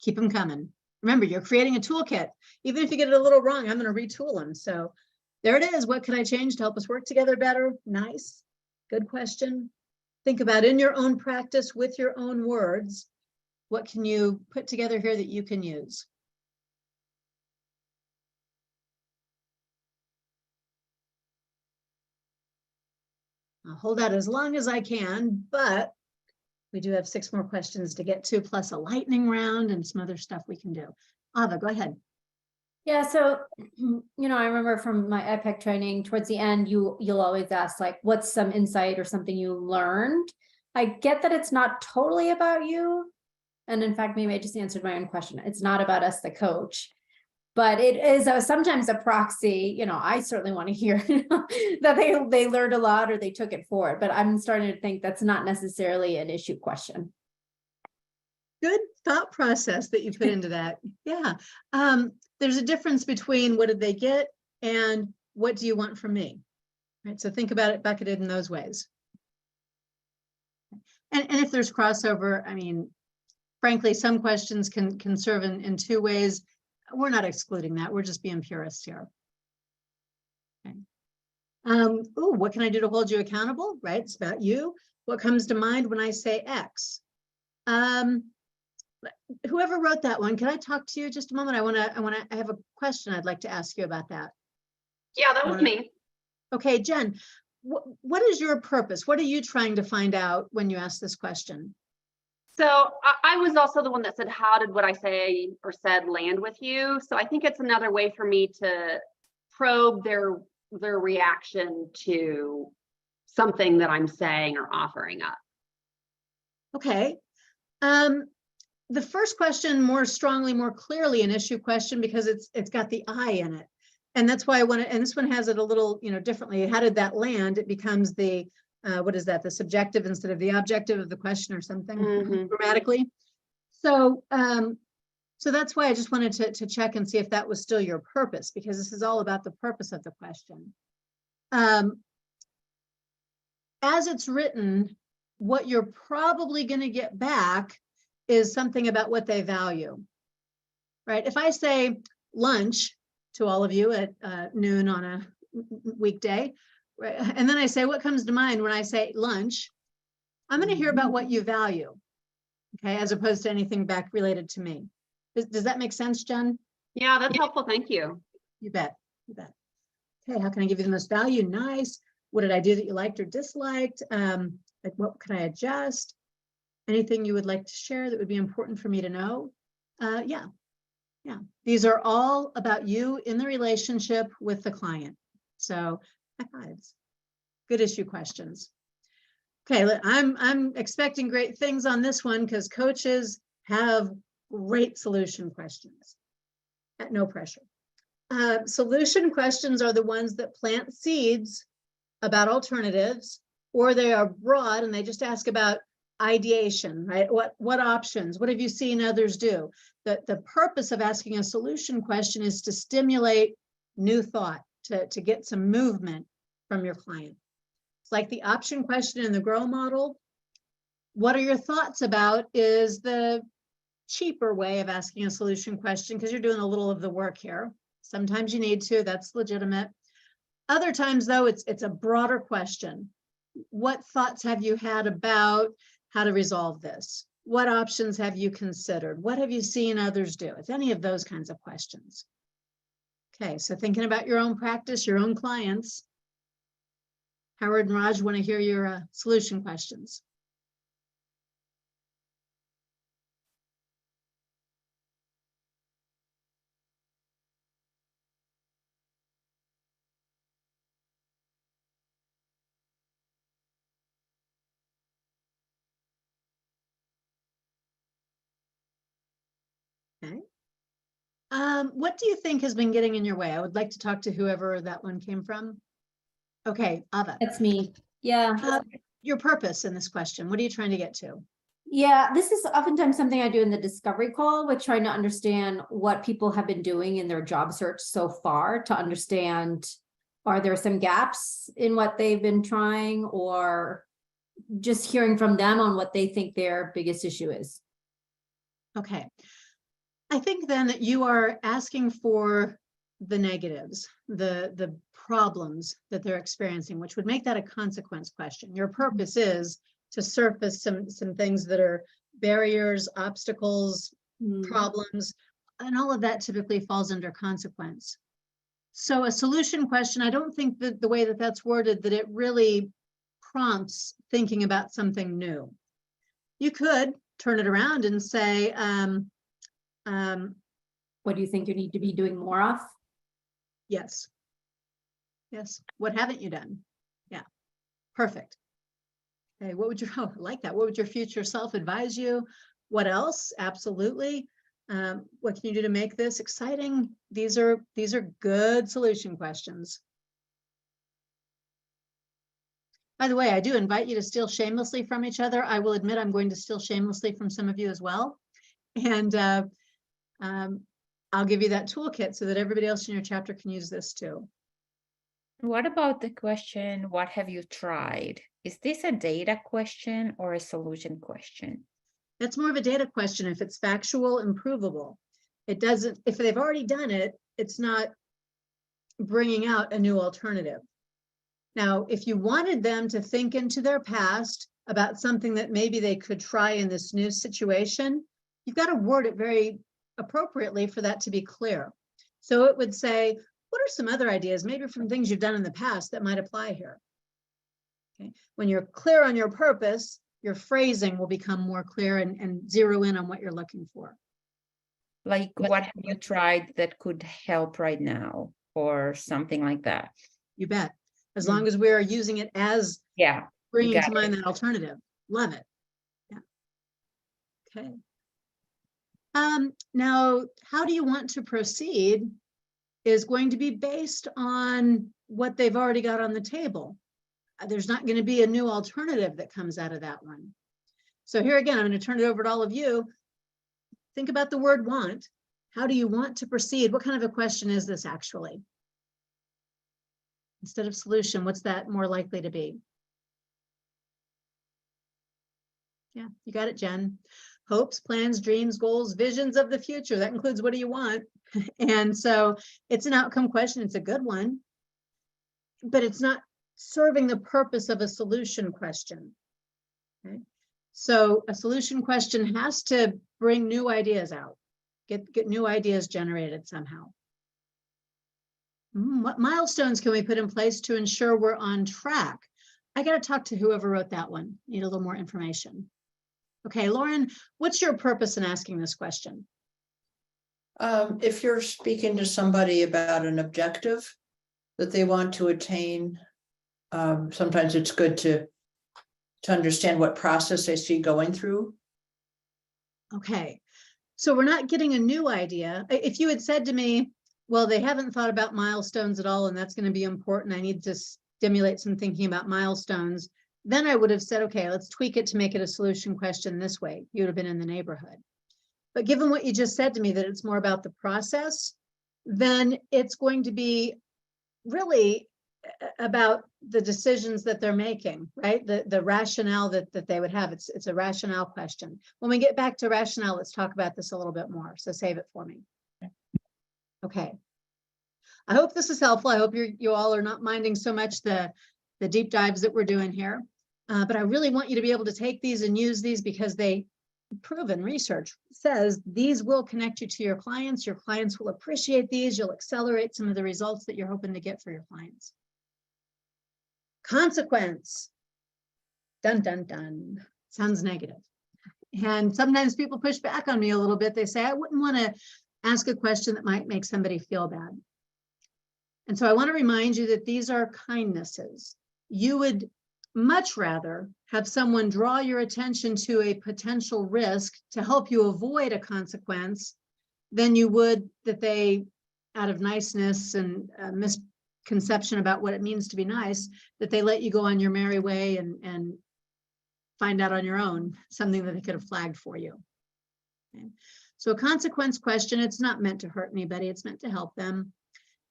Keep them coming. Remember, you're creating a toolkit. Even if you get it a little wrong, I'm going to retool them. So there it is. What can I change to help us work together better? Nice. Good question. Think about in your own practice with your own words, what can you put together here that you can use? I'll hold out as long as I can, but we do have 6 more questions to get to, plus a lightning round and some other stuff we can do. Ava, go ahead. Yeah, so, I remember from my IPEC training, towards the end, you'll always ask, like, what's some insight or something you learned? I get that it's not totally about you. And in fact, maybe I just answered my own question. It's not about us, the coach. But it is sometimes a proxy, I certainly want to hear that they learned a lot or they took it forward, but I'm starting to think that's not necessarily an issue question. Good thought process that you put into that. Yeah. There's a difference between what did they get and what do you want from me? Right. So think about it bucketed in those ways. And if there's crossover, I mean, frankly, some questions can serve in 2 ways. We're not excluding that. We're just being purists here. Okay. What can I do to hold you accountable? Right. It's about you. What comes to mind when I say X? Whoever wrote that one, can I talk to you just a moment? I have a question I'd like to ask you about that. Yeah, that was me. Okay, Jen, what is your purpose? What are you trying to find out when you ask this question? So I was also the one that said, how did what I say or said land with you? So I think it's another way for me to probe their reaction to something that I'm saying or offering up. Okay. The first question more strongly, more clearly an issue question because it's got the I in it. And that's why I want to, and this one has it a little, differently. How did that land? It becomes the, what is that? The subjective instead of the objective of the question or something grammatically. So, so that's why I just wanted to check and see if that was still your purpose, because this is all about the purpose of the question. As it's written, what you're probably going to get back is something about what they value, right? If I say lunch to all of you at noon on a weekday, right? And then I say, what comes to mind when I say lunch? I'm going to hear about what you value, okay, as opposed to anything back related to me. Does that make sense, Jen? Yeah, that's helpful. Thank you. You bet. You bet. Okay, how can I give you the most value? Nice. What did I do that you liked or disliked? Like what can I adjust? Anything you would like to share that would be important for me to know? Yeah. These are all about you in the relationship with the client. So high fives. Good issue questions. Okay, I'm expecting great things on this one because coaches have great solution questions at no pressure. Solution questions are the ones that plant seeds about alternatives, or they are broad and they just ask about ideation, right? What options? What have you seen others do? The purpose of asking a solution question is to stimulate new thought, to get some movement from your client. It's like the option question in the GROW model. What are your thoughts about is the cheaper way of asking a solution question because you're doing a little of the work here. Sometimes you need to, that's legitimate. Other times though, it's a broader question. What thoughts have you had about how to resolve this? What options have you considered? What have you seen others do? It's any of those kinds of questions. Okay, so thinking about your own practice, your own clients. Howard and Raj want to hear your solution questions. Okay. What do you think has been getting in your way? I would like to talk to whoever that one came from. Okay, Ava. That's me. Yeah. Your purpose in this question, what are you trying to get to? Yeah, this is oftentimes something I do in the discovery call with trying to understand what people have been doing in their job search so far to understand, are there some gaps in what they've been trying, or just hearing from them on what they think their biggest issue is. Okay. I think then that you are asking for the negatives, the problems that they're experiencing, which would make that a consequence question. Your purpose is to surface some things that are barriers, obstacles, problems, and all of that typically falls under consequence. So a solution question, I don't think that the way that that's worded, that it really prompts thinking about something new. You could turn it around and say, what do you think you need to be doing more of? Yes. Yes. What haven't you done? Yeah. Perfect. Okay. What would your, oh, I like that. What would your future self advise you? What else? Absolutely. What can you do to make this exciting? These are good solution questions. By the way, I do invite you to steal shamelessly from each other. I will admit I'm going to steal shamelessly from some of you as well. And I'll give you that toolkit so that everybody else in your chapter can use this too. What about the question, what have you tried? Is this a data question or a solution question? That's more of a data question if it's factual and provable. It doesn't, if they've already done it, it's not bringing out a new alternative. Now, if you wanted them to think into their past about something that maybe they could try in this new situation, you've got to word it very appropriately for that to be clear. So it would say, what are some other ideas, maybe from things you've done in the past, that might apply here? Okay. When you're clear on your purpose, your phrasing will become more clear and zero in on what you're looking for. Like, what have you tried that could help right now, or something like that? You bet. As long as we are using it as Yeah. bringing got to mind that alternative. Love it. Yeah. Okay. Now, how do you want to proceed is going to be based on what they've already got on the table. There's not going to be a new alternative that comes out of that one. So here again, I'm going to turn it over to all of you. Think about the word want. How do you want to proceed? What kind of a question is this actually? Instead of solution, what's that more likely to be? Yeah, you got it, Jen. Hopes, plans, dreams, goals, visions of the future. That includes what do you want? And so it's an outcome question. It's a good one, but it's not serving the purpose of a solution question. Okay. So a solution question has to bring new ideas out, get new ideas generated somehow. What milestones can we put in place to ensure we're on track? I got to talk to whoever wrote that one. Need a little more information. Okay, Lauren, what's your purpose in asking this question? If you're speaking to somebody about an objective that they want to attain, sometimes it's good to understand what process they see going through. Okay, so we're not getting a new idea. If you had said to me, well, they haven't thought about milestones at all, and that's going to be important, I need to stimulate some thinking about milestones, then I would have said, okay, let's tweak it to make it a solution question this way. You would have been in the neighborhood. But given what you just said to me, that it's more about the process, then it's going to be really about the decisions that they're making, right? The rationale that they would have. It's a rationale question. When we get back to rationale, let's talk about this a little bit more. So save it for me. Okay. I hope this is helpful. I hope you all are not minding so much the deep dives that we're doing here. But I really want you to be able to take these and use these, because they proven research says these will connect you to your clients. Your clients will appreciate these. You'll accelerate some of the results that you're hoping to get for your clients. Consequence. Dun, dun, dun. Sounds negative. And sometimes people push back on me a little bit. They say, I wouldn't want to ask a question that might make somebody feel bad. And so I want to remind you that these are kindnesses. You would much rather have someone draw your attention to a potential risk to help you avoid a consequence than you would that they, out of niceness and misconception about what it means to be nice, that they let you go on your merry way and find out on your own something that they could have flagged for you. Okay. So a consequence question, it's not meant to hurt anybody, it's meant to help them.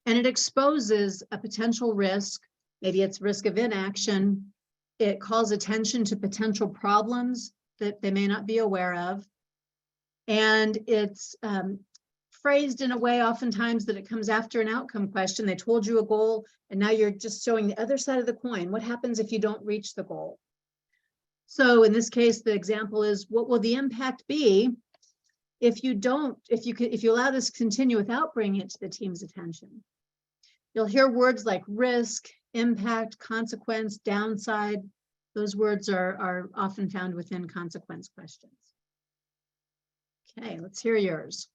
And it exposes a potential risk. Maybe it's risk of inaction. It calls attention to potential problems that they may not be aware of. And it's phrased in a way oftentimes that it comes after an outcome question. They told you a goal, and now you're just showing the other side of the coin. What happens if you don't reach the goal? So in this case, the example is, what will the impact be if you allow this to continue without bringing it to the team's attention? You'll hear words like risk, impact, consequence, downside. Those words are often found within consequence questions. Okay, let's hear yours.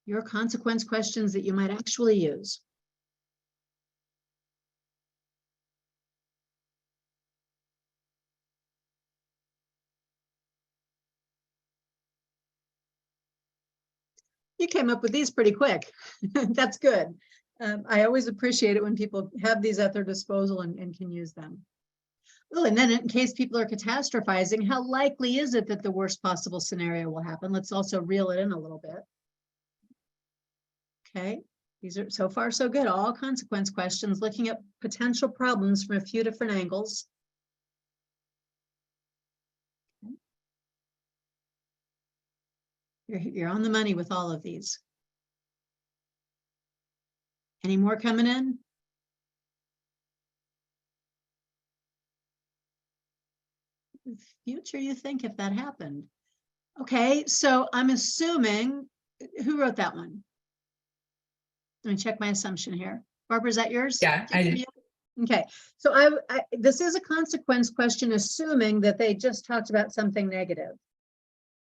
Your consequence questions that you might actually use. You came up with these pretty quick. That's good. I always appreciate it when people have these at their disposal and can use them. Oh, and then in case people are catastrophizing, how likely is it that the worst possible scenario will happen? Let's also reel it in a little bit. Okay, these are so far so good. All consequence questions, looking at potential problems from a few different angles. You're on the money with all of these. Any more coming in? future you think if that happened? Okay, so I'm assuming, who wrote that one? Let me check my assumption here. Barbara, is that yours? Yeah, I did. Okay, so this is a consequence question, assuming that they just talked about something negative.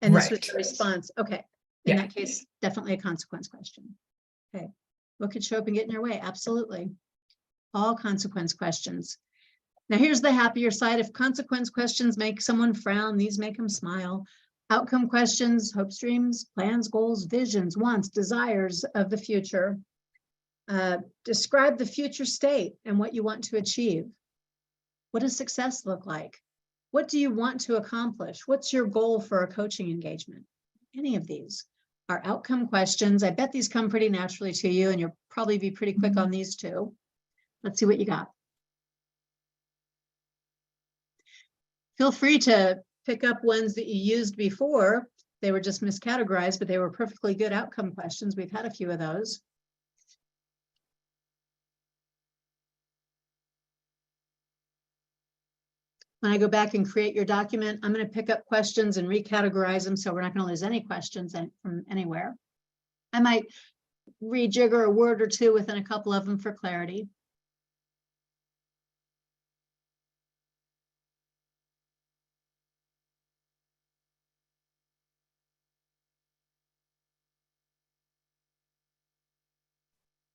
And this was Right. the response. Okay, in Yeah. that case, definitely a consequence question. Okay, what could show up and get in your way? Absolutely. All consequence questions. Now here's the happier side. If consequence questions make someone frown, these make them smile. Outcome questions, hopes, dreams, plans, goals, visions, wants, desires of the future. Describe the future state and what you want to achieve. What does success look like? What do you want to accomplish? What's your goal for a coaching engagement? Any of these are outcome questions. I bet these come pretty naturally to you, and you'll probably be pretty quick on these too. Let's see what you got. Feel free to pick up ones that you used before. They were just miscategorized, but they were perfectly good outcome questions. We've had a few of those. When I go back and create your document, I'm going to pick up questions and recategorize them, so we're not going to lose any questions from anywhere. I might rejigger a word or two within a couple of them for clarity.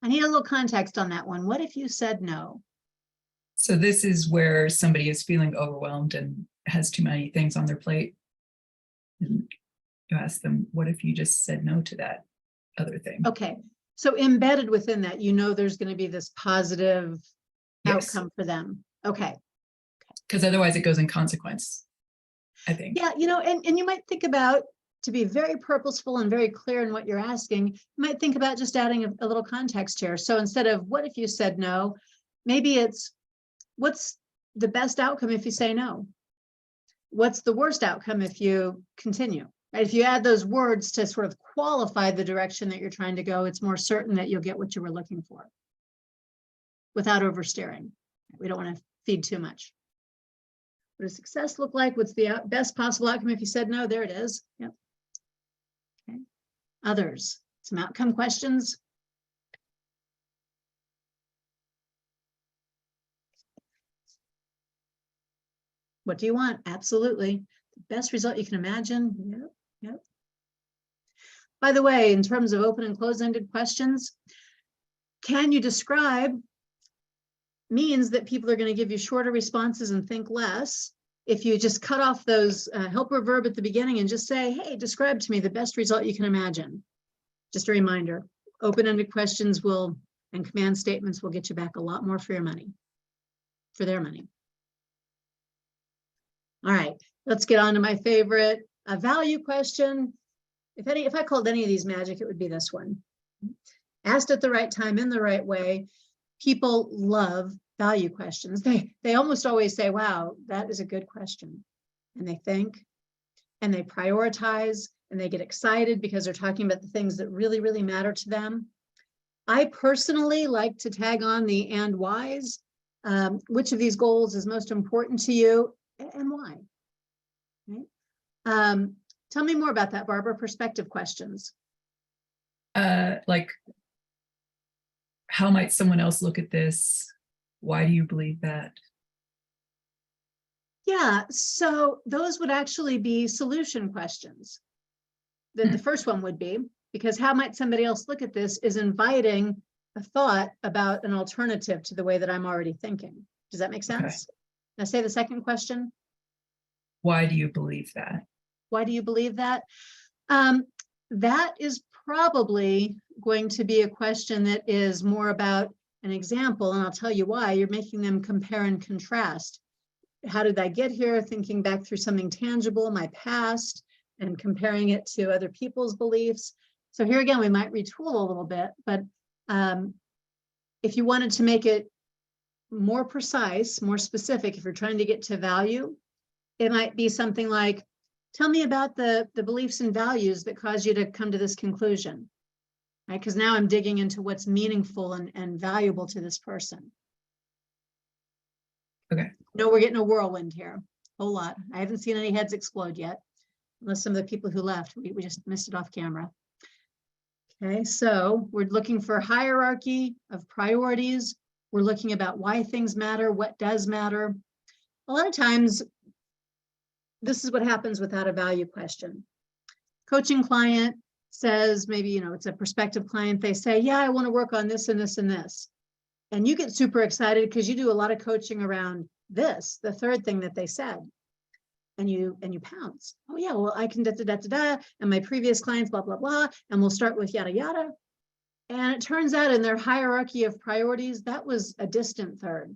I need a little context on that one. What if you said no? So this is where somebody is feeling overwhelmed and has too many things on their plate. And you ask them, what if you just said no to that other thing? Okay, so embedded within that, you know, there's going to be this positive Yes. outcome for them. Okay. Because otherwise it goes in consequence, I think. Yeah, you know, and you might think about, to be very purposeful and very clear in what you're asking, you might think about just adding a little context here. So instead of what if you said no, maybe it's what's the best outcome if you say no? What's the worst outcome if you continue? Right? If you add those words to sort of qualify the direction that you're trying to go, it's more certain that you'll get what you were looking for without oversteering. We don't want to feed too much. What does success look like? What's the best possible outcome if you said no? There it is. Yep. Okay. Others, some outcome questions. What do you want? Absolutely. The best result you can imagine. Yep. Yep. By the way, in terms of open and closed-ended questions, can you describe means that people are going to give you shorter responses and think less. If you just cut off those helper verb at the beginning and just say, hey, describe to me the best result you can imagine. Just a reminder, open-ended questions will and command statements will get you back a lot more for your money, for their money. All right, let's get on to my favorite, a value question. If I called any of these magic, it would be this one. Asked at the right time in the right way. People love value questions. They almost always say, wow, that is a good question. And they think and they prioritize and they get excited because they're talking about the things that really, really matter to them. I personally like to tag on the and whys. Which of these goals is most important to you and why? Right? Tell me more about that, Barbara. Perspective questions. Like, how might someone else look at this? Why do you believe that? Yeah, so those would actually be solution questions. The first one would be, because how might somebody else look at this is inviting a thought about an alternative to the way that I'm already thinking. Does that make sense? Okay. Now say the second question. Why do you believe that? Why do you believe that? That is probably going to be a question that is more about an example, and I'll tell you why. You're making them compare and contrast. How did I get here? Thinking back through something tangible, my past, and comparing it to other people's beliefs. So here again, we might retool a little bit, but if you wanted to make it more precise, more specific, if you're trying to get to value, it might be something like, tell me about the beliefs and values that caused you to come to this conclusion, right? Because now I'm digging into what's meaningful and valuable to this person. Okay. No, we're getting a whirlwind here. whole lot. I haven't seen any heads explode yet, unless some of the people who left, we just missed it off camera. Okay, so we're looking for hierarchy of priorities. We're looking about why things matter, what does matter. A lot of times, this is what happens without a value question. Coaching client says, maybe, it's a prospective client. They say, yeah, I want to work on this and this and this. And you get super excited because you do a lot of coaching around this, the third thing that they said. And you pounce. Oh yeah, well, I can da da da da da, and my previous clients, blah, blah, blah, and we'll start with yada yada. And it turns out in their hierarchy of priorities, that was a distant third.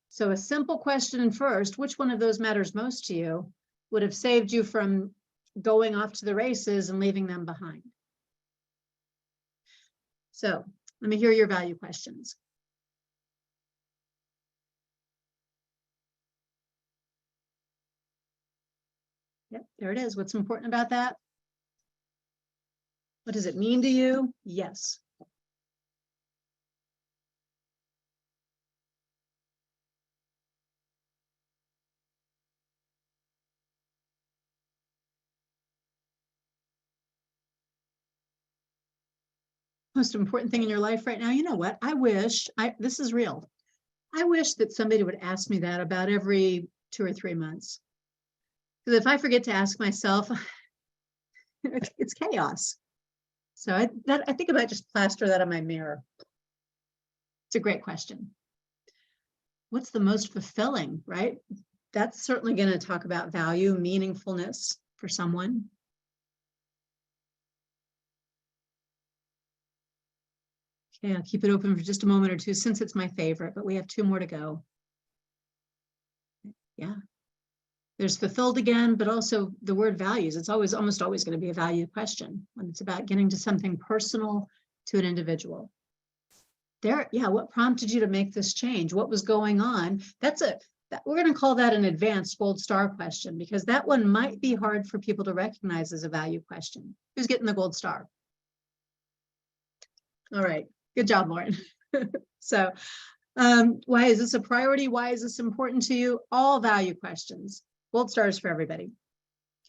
So a simple question first, which one of those matters most to you, would have saved you from going off to the races and leaving them behind. So let me hear your value questions. Yep, there it is. What's important about that? What does it mean to you? Yes. Most important thing in your life right now, you know what? This is real. I wish that somebody would ask me that about every 2 or 3 months. Because if I forget to ask myself, it's chaos. So I think about just plaster that on my mirror. It's a great question. What's the most fulfilling, right? That's certainly going to talk about value, meaningfulness for someone. Okay, I'll keep it open for just a moment or two since it's my favorite, but we have 2 more to go. Yeah. There's fulfilled again, but also the word values. It's almost always going to be a value question when it's about getting to something personal to an individual. What prompted you to make this change? What was going on? We're going to call that an advanced gold star question, because that one might be hard for people to recognize as a value question. Who's getting the gold star? All right, good job, Lauren. So why is this a priority? Why is this important to you? All value questions. Gold stars for everybody.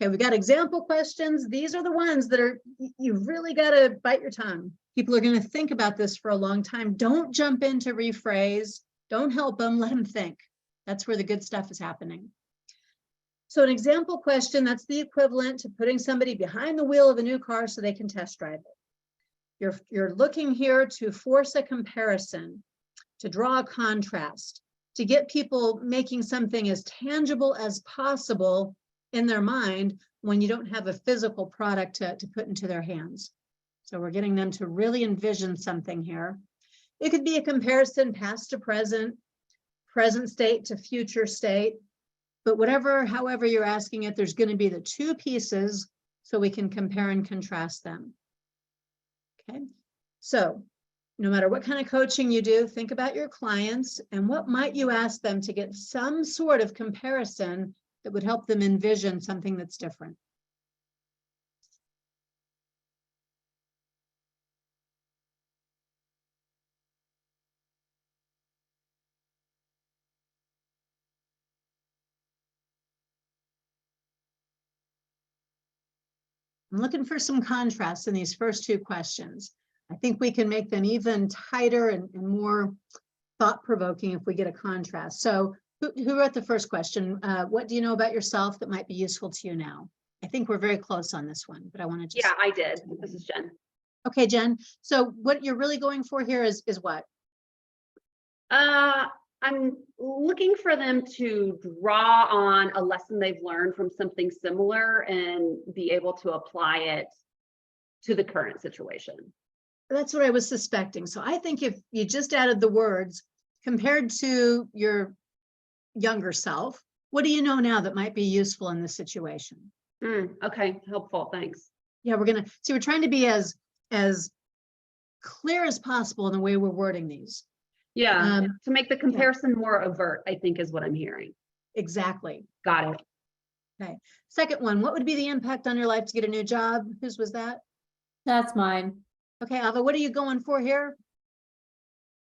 Okay, we got example questions. These are the ones that you've really got to bite your tongue. People are going to think about this for a long time. Don't jump in to rephrase. Don't help them. Let them think. That's where the good stuff is happening. So an example question, that's the equivalent to putting somebody behind the wheel of a new car so they can test drive it. You're looking here to force a comparison, to draw a contrast, to get people making something as tangible as possible in their mind when you don't have a physical product to put into their hands. So we're getting them to really envision something here. It could be a comparison past to present, present state to future state, but however you're asking it, there's going to be the 2 pieces so we can compare and contrast them. Okay, so no matter what kind of coaching you do, think about your clients and what might you ask them to get some sort of comparison that would help them envision something that's different. I'm looking for some contrast in these first 2 questions. I think we can make them even tighter and more thought-provoking if we get a contrast. So who wrote the first question? What do you know about yourself that might be useful to you now? I think we're very close on this one, but I want to just... Yeah, I did. This is Jen. Okay, Jen. So what you're really going for here is what? I'm looking for them to draw on a lesson they've learned from something similar and be able to apply it to the current situation. That's what I was suspecting. So I think if you just added the words compared to your younger self, what do you know now that might be useful in this situation? Okay, helpful. Thanks. Yeah, we're trying to be as clear as possible in the way we're wording these. Yeah, to make the comparison more overt, I think is what I'm hearing. Exactly. Got it. Okay. Second one, what would be the impact on your life to get a new job? Whose was that? That's mine. Okay, Ava, what are you going for here?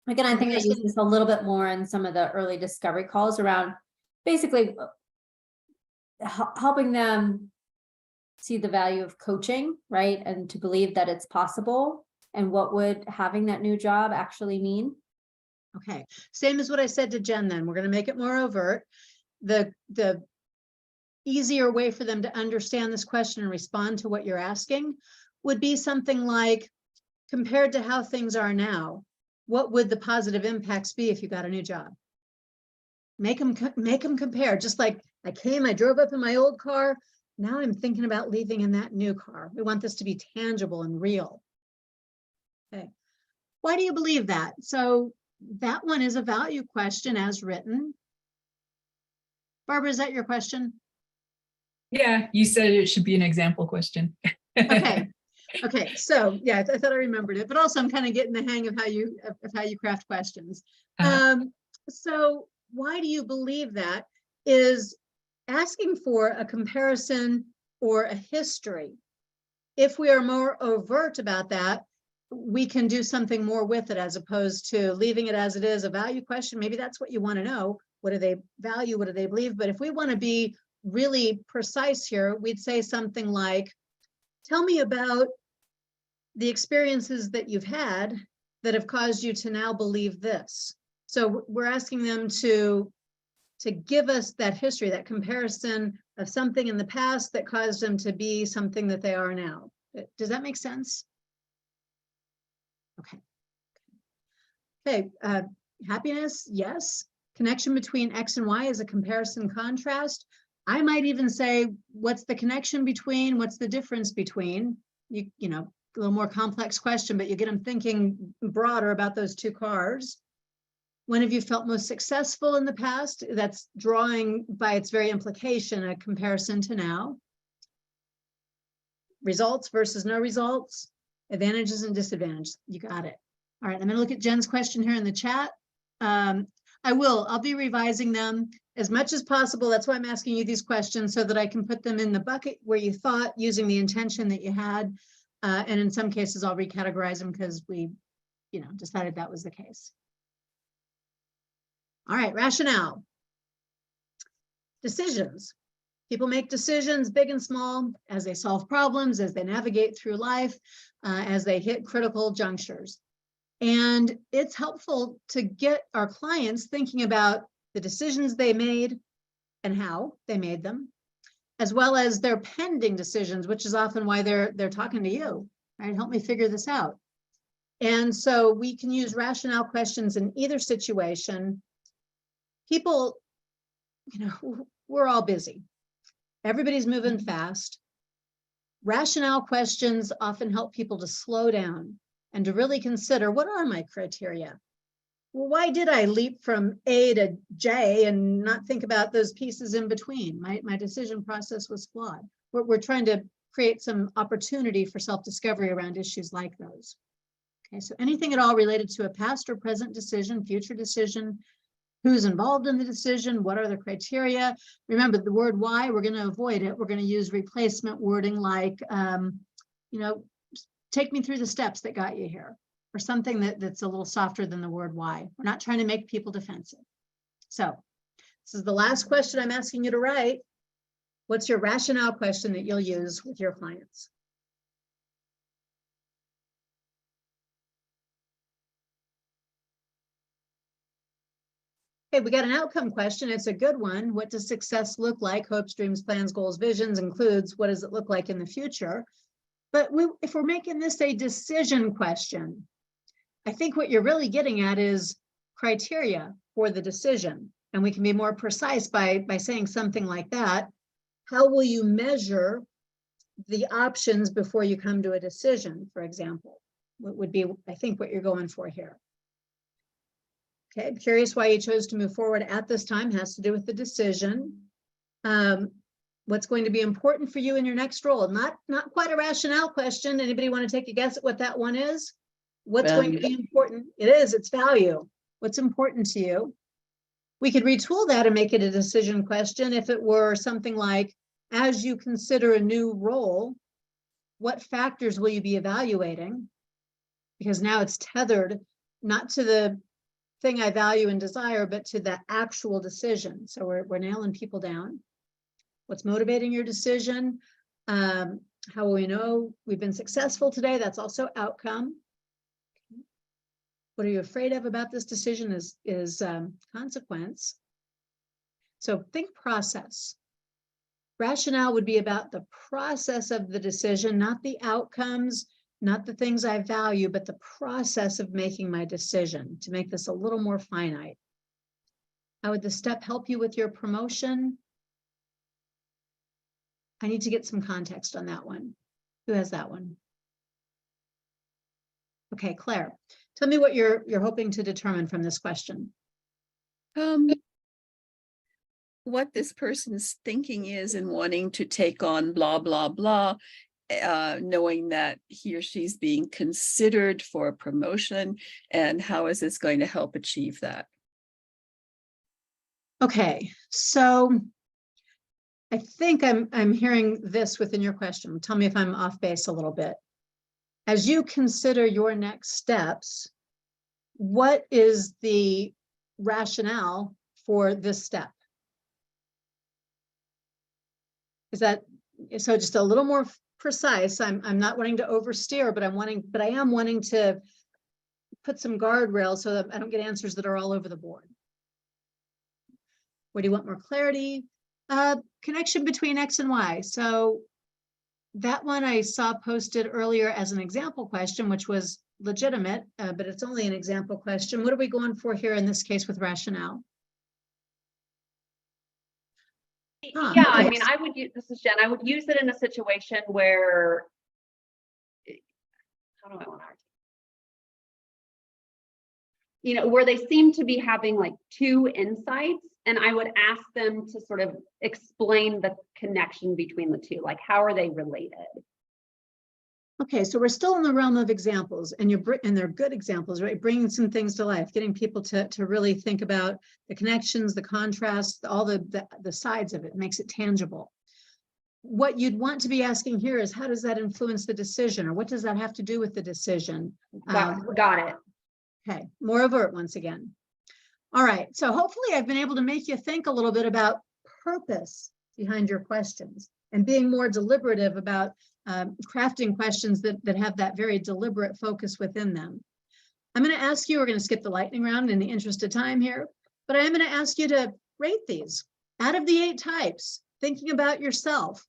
Again, I think I use this a little bit more in some of the early discovery calls around basically helping them see the value of coaching, right? And to believe that it's possible, and what would having that new job actually mean? Okay, same as what I said to Jen then. We're going to make it more overt. The easier way for them to understand this question and respond to what you're asking would be something like, compared to how things are now, what would the positive impacts be if you got a new job? Make them compare. Just like I drove up in my old car. Now I'm thinking about leaving in that new car. We want this to be tangible and real. Okay. Why do you believe that? So that one is a value question as written. Barbara, is that your question? Yeah, you said it should be an example question. Okay. Okay. So yeah, I thought I remembered it, but also I'm kind of getting the hang of how you craft questions. So why do you believe that is asking for a comparison or a history? If we are more overt about that, we can do something more with it as opposed to leaving it as it is, a value question. Maybe that's what you want to know. What do they value? What do they believe? But if we want to be really precise here, we'd say something like, tell me about the experiences that you've had that have caused you to now believe this. So we're asking them to give us that history, that comparison of something in the past that caused them to be something that they are now. Does that make sense? Okay. Okay. Happiness, yes. Connection between X and Y is a comparison contrast. I might even say, what's the connection between? What's the difference between? You know, a little more complex question, but you get them thinking broader about those two cars. When have you felt most successful in the past? That's drawing by its very implication a comparison to now. Results versus no results, advantages and disadvantages. You got it. All right, I'm going to look at Jen's question here in the chat. I'll be revising them as much as possible. That's why I'm asking you these questions, so that I can put them in the bucket where you thought, using the intention that you had. And in some cases, I'll recategorize them because we, decided that was the case. All right, rationale. Decisions. People make decisions, big and small, as they solve problems, as they navigate through life, as they hit critical junctures. And it's helpful to get our clients thinking about the decisions they made and how they made them, as well as their pending decisions, which is often why they're talking to you, right? Help me figure this out. And so we can use rationale questions in either situation. People, we're all busy. Everybody's moving fast. Rationale questions often help people to slow down and to really consider, what are my criteria? Well, why did I leap from A to J and not think about those pieces in between? My decision process was flawed. We're trying to create some opportunity for self-discovery around issues like those. Okay, so anything at all related to a past or present decision, future decision, who's involved in the decision, what are the criteria? Remember the word why, we're going to avoid it. We're going to use replacement wording like, take me through the steps that got you here, or something that's a little softer than the word why. We're not trying to make people defensive. So this is the last question I'm asking you to write. What's your rationale question that you'll use with your clients? Okay, we got an outcome question. It's a good one. What does success look like? Hopes, dreams, plans, goals, visions includes what does it look like in the future? But if we're making this a decision question, I think what you're really getting at is criteria for the decision. And we can be more precise by saying something like that. How will you measure the options before you come to a decision, for example? What would be, I think, what you're going for here. Okay, I'm curious why you chose to move forward at this time. Has to do with the decision. What's going to be important for you in your next role? Not quite a rationale question. Anybody want to take a guess at what that one is? What's going to be important? It is, it's value. What's important to you? We could retool that and make it a decision question if it were something like, as you consider a new role, what factors will you be evaluating? Because now it's tethered not to the thing I value and desire, but to the actual decision. So we're nailing people down. What's motivating your decision? How will we know we've been successful today? That's also outcome. What are you afraid of about this decision is consequence. So think process. Rationale would be about the process of the decision, not the outcomes, not the things I value, but the process of making my decision, to make this a little more finite. How would the step help you with your promotion? I need to get some context on that one. Who has that one? Okay, Claire, tell me what you're hoping to determine from this question. What this person's thinking is in wanting to take on blah, blah, blah, knowing that he or she's being considered for a promotion, and how is this going to help achieve that? Okay, so I think I'm hearing this within your question. Tell me if I'm off base a little bit. As you consider your next steps, what is the rationale for this step? Is that so? Just a little more precise. I'm not wanting to oversteer, but I am wanting to put some guardrails so that I don't get answers that are all over the board. Where do you want more clarity? Connection between X and Y. So that one I saw posted earlier as an example question, which was legitimate, but it's only an example question. What are we going for here in this case with rationale? Yeah, I mean, I would use, this is Jen, I would use it in a situation where, how do I want to, where they seem to be having like two insights, and I would ask them to sort of explain the connection between the two, like how are they related? Okay, so we're still in the realm of examples, and they're good examples, right? Bringing some things to life, getting people to really think about the connections, the contrasts, all the sides of it, makes it tangible. What you'd want to be asking here is, how does that influence the decision, or what does that have to do with the decision? Got it. Okay, more overt once again. All right, so hopefully I've been able to make you think a little bit about purpose behind your questions, and being more deliberative about crafting questions that have that very deliberate focus within them. I'm going to ask you, we're going to skip the lightning round in the interest of time here, but I am going to ask you to rate these. Out of the 8 types, thinking about yourself,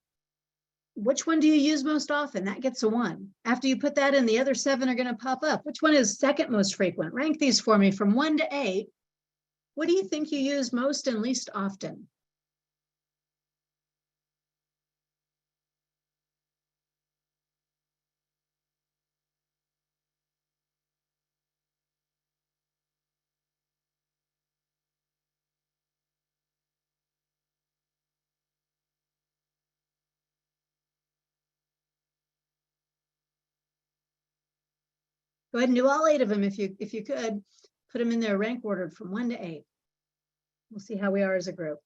which one do you use most often? That gets a 1. After you put that in, the other 7 are going to pop up. Which one is second most frequent? Rank these for me from 1 to 8. What do you think you use most and least often? Go ahead and do all 8 of them if you could. Put them in there rank ordered from 1 to 8. We'll see how we are as a group.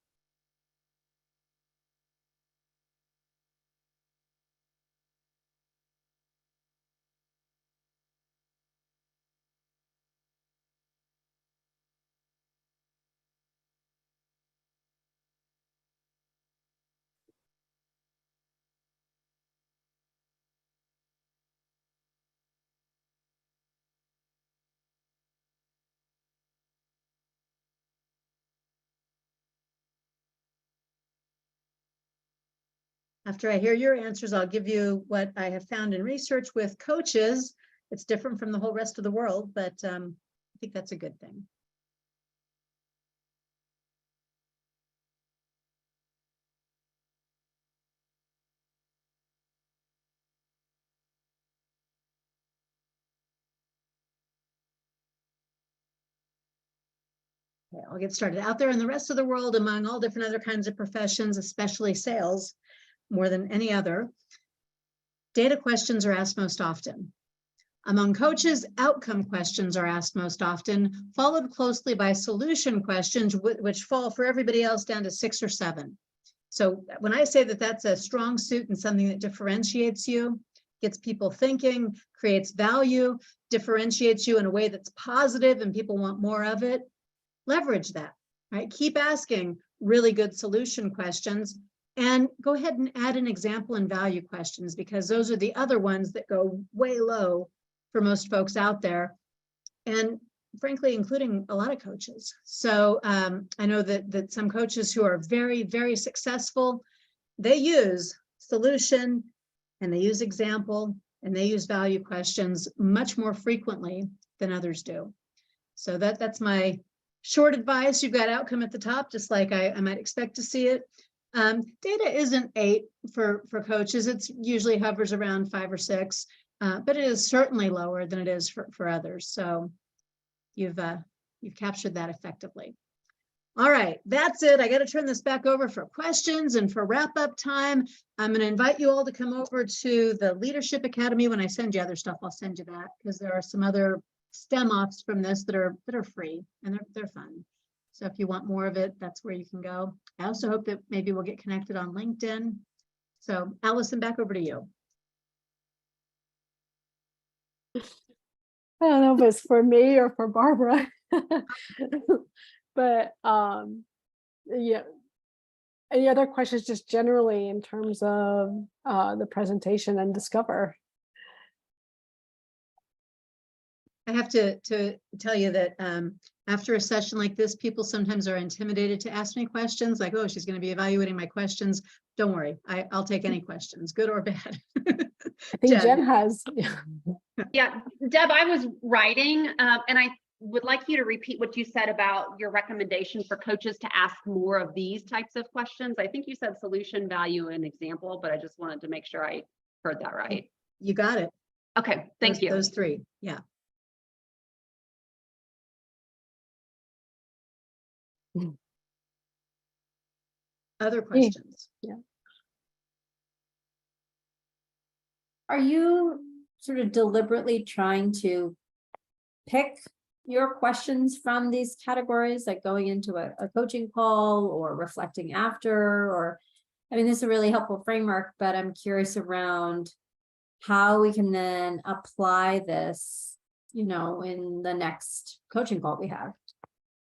After I hear your answers, I'll give you what I have found in research with coaches. It's different from the whole rest of the world, but I think that's a good thing. Okay, I'll get started. Out there in the rest of the world, among all different other kinds of professions, especially sales, more than any other, data questions are asked most often. Among coaches, outcome questions are asked most often, followed closely by solution questions, which fall for everybody else down to 6 or 7. So when I say that that's a strong suit and something that differentiates you, gets people thinking, creates value, differentiates you in a way that's positive and people want more of it, leverage that, right? Keep asking really good solution questions And go ahead and add an example and value questions, because those are the other ones that go way low for most folks out there. And frankly, including a lot of coaches. So I know that some coaches who are very, very successful, they use solution and they use example and they use value questions much more frequently than others do. So that's my short advice. You've got outcome at the top, just like I might expect to see it. Data isn't 8 for coaches. It's usually hovers around 5 or 6, but it is certainly lower than it is for others. So you've captured that effectively. All right, that's it. I got to turn this back over for questions and for wrap-up time. I'm going to invite you all to come over to the Leadership Academy. When I send you other stuff, I'll send you that, because there are some other STEM offs from this that are free and they're fun. So if you want more of it, that's where you can go. I also hope that maybe we'll get connected on LinkedIn. So Allison, back over to you. I don't know if it's for me or for Barbara, but yeah. Any other questions just generally in terms of the presentation and Discover? I have to tell you that after a session like this, people sometimes are intimidated to ask me questions like, oh, she's going to be evaluating my questions. Don't worry, I'll take any questions, good or bad. I think Jen has. Yeah, Deb, I was writing and I would like you to repeat what you said about your recommendation for coaches to ask more of these types of questions. I think you said solution, value, and example, but I just wanted to make sure I heard that right. You got it. Okay, thank you. Those 3, yeah. Other questions? Yeah. Are you sort of deliberately trying to pick your questions from these categories, like going into a coaching call or reflecting after? Or, I mean, this is a really helpful framework, but I'm curious around how we can then apply this, you know, in the next coaching call we have.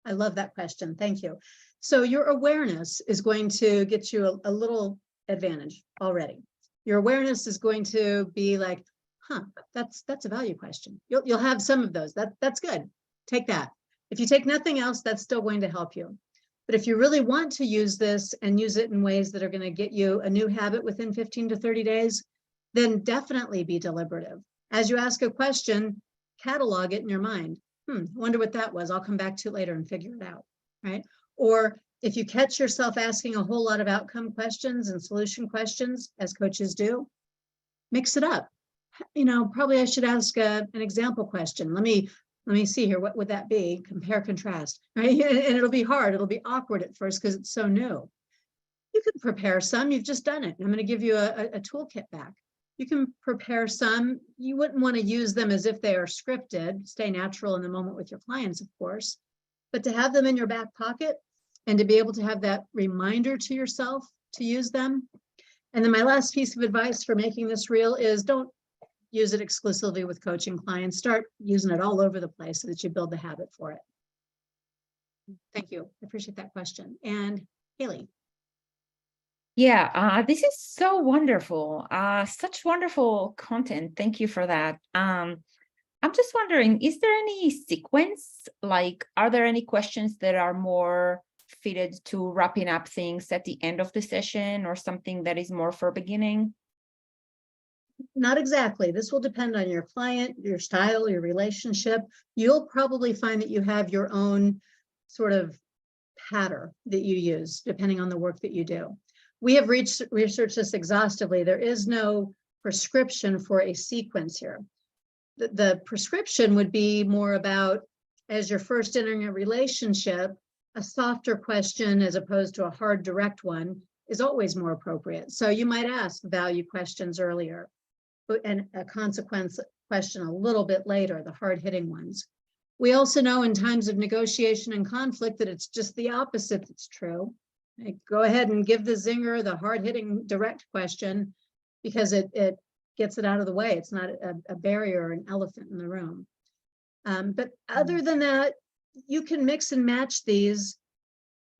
I love that question. Thank you. So your awareness is going to get you a little advantage already. Your awareness is going to be like, huh, that's a value question. You'll have some of those. That's good. Take that. If you take nothing else, that's still going to help you. But if you really want to use this and use it in ways that are going to get you a new habit within 15 to 30 days, then definitely be deliberative. As you ask a question, catalog it in your mind. Wonder what that was. I'll come back to it later and figure it out, right? Or if you catch yourself asking a whole lot of outcome questions and solution questions, as coaches do, mix it up. You know, probably I should ask an example question. Let me see here. What would that be? Compare, contrast, right? And it'll be hard. It'll be awkward at first because it's so new. You can prepare some. You've just done it. I'm going to give you a toolkit back. You can prepare some. You wouldn't want to use them as if they are scripted. Stay natural in the moment with your clients, of course. But to have them in your back pocket and to be able to have that reminder to yourself to use them. And then my last piece of advice for making this real is don't use it exclusively with coaching clients. Start using it all over the place so that you build the habit for it. Thank you. I appreciate that question. And Haley. Yeah, this is so wonderful. Such wonderful content. Thank you for that. I'm just wondering, is there any sequence? Like, are there any questions that are more fitted to wrapping up things at the end of the session or something that is more for beginning? Not exactly. This will depend on your client, your style, your relationship. You'll probably find that you have your own sort of pattern that you use depending on the work that you do. We have researched this exhaustively. There is no prescription for a sequence here. The prescription would be more about, as you're first entering a relationship, a softer question as opposed to a hard, direct one is always more appropriate. So you might ask value questions earlier, and a consequence question a little bit later, the hard-hitting ones. We also know in times of negotiation and conflict that it's just the opposite that's true. Go ahead and give the zinger, the hard-hitting direct question, because it gets it out of the way. It's not a barrier or an elephant in the room. But other than that, you can mix and match these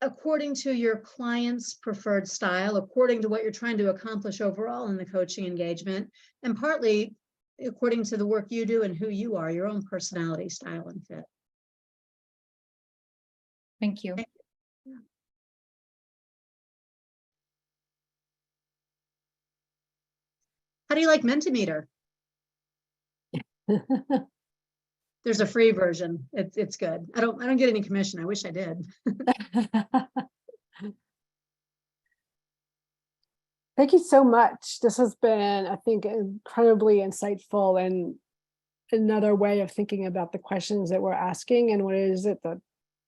according to your client's preferred style, according to what you're trying to accomplish overall in the coaching engagement, and partly according to the work you do and who you are, your own personality, style, and fit. Thank you. How do you like Mentimeter? There's a free version. It's good. I don't get any commission. I wish I did. Thank you so much. This has been, I think, incredibly insightful and another way of thinking about the questions that we're asking and what is it that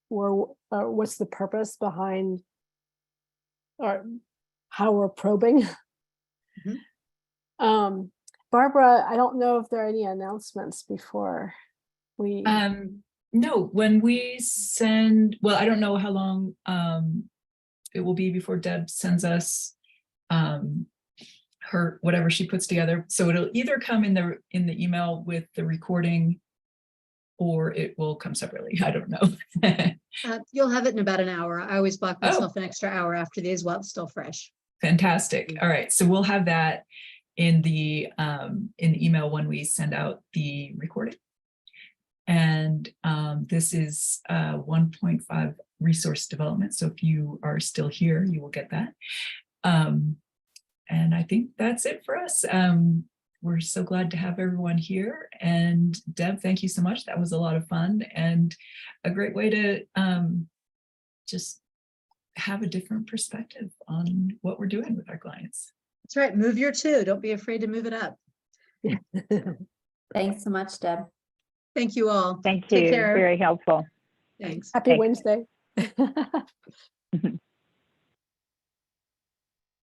what's the purpose behind or how we're probing. Mhm. Barbara, I don't know if there are any announcements before we. No, when we send, well, I don't know how long it will be before Deb sends us her whatever she puts together. So it'll either come in the email with the recording, or it will come separately. I don't know. You'll have it in about an hour. I always block myself an extra hour after these while it's still fresh. Fantastic. All right, so we'll have that in the email when we send out the recording. And this is 1.5 resource development. So if you are still here, you will get that. And I think that's it for us. We're so glad to have everyone here. And Deb, thank you so much. That was a lot of fun and a great way to just have a different perspective on what we're doing with our clients. That's right. Move your two. Don't be afraid to move it up. Thanks so much, Deb. Thank you all. Thank Take you. care. Very helpful. Thanks. Happy Thanks. Wednesday.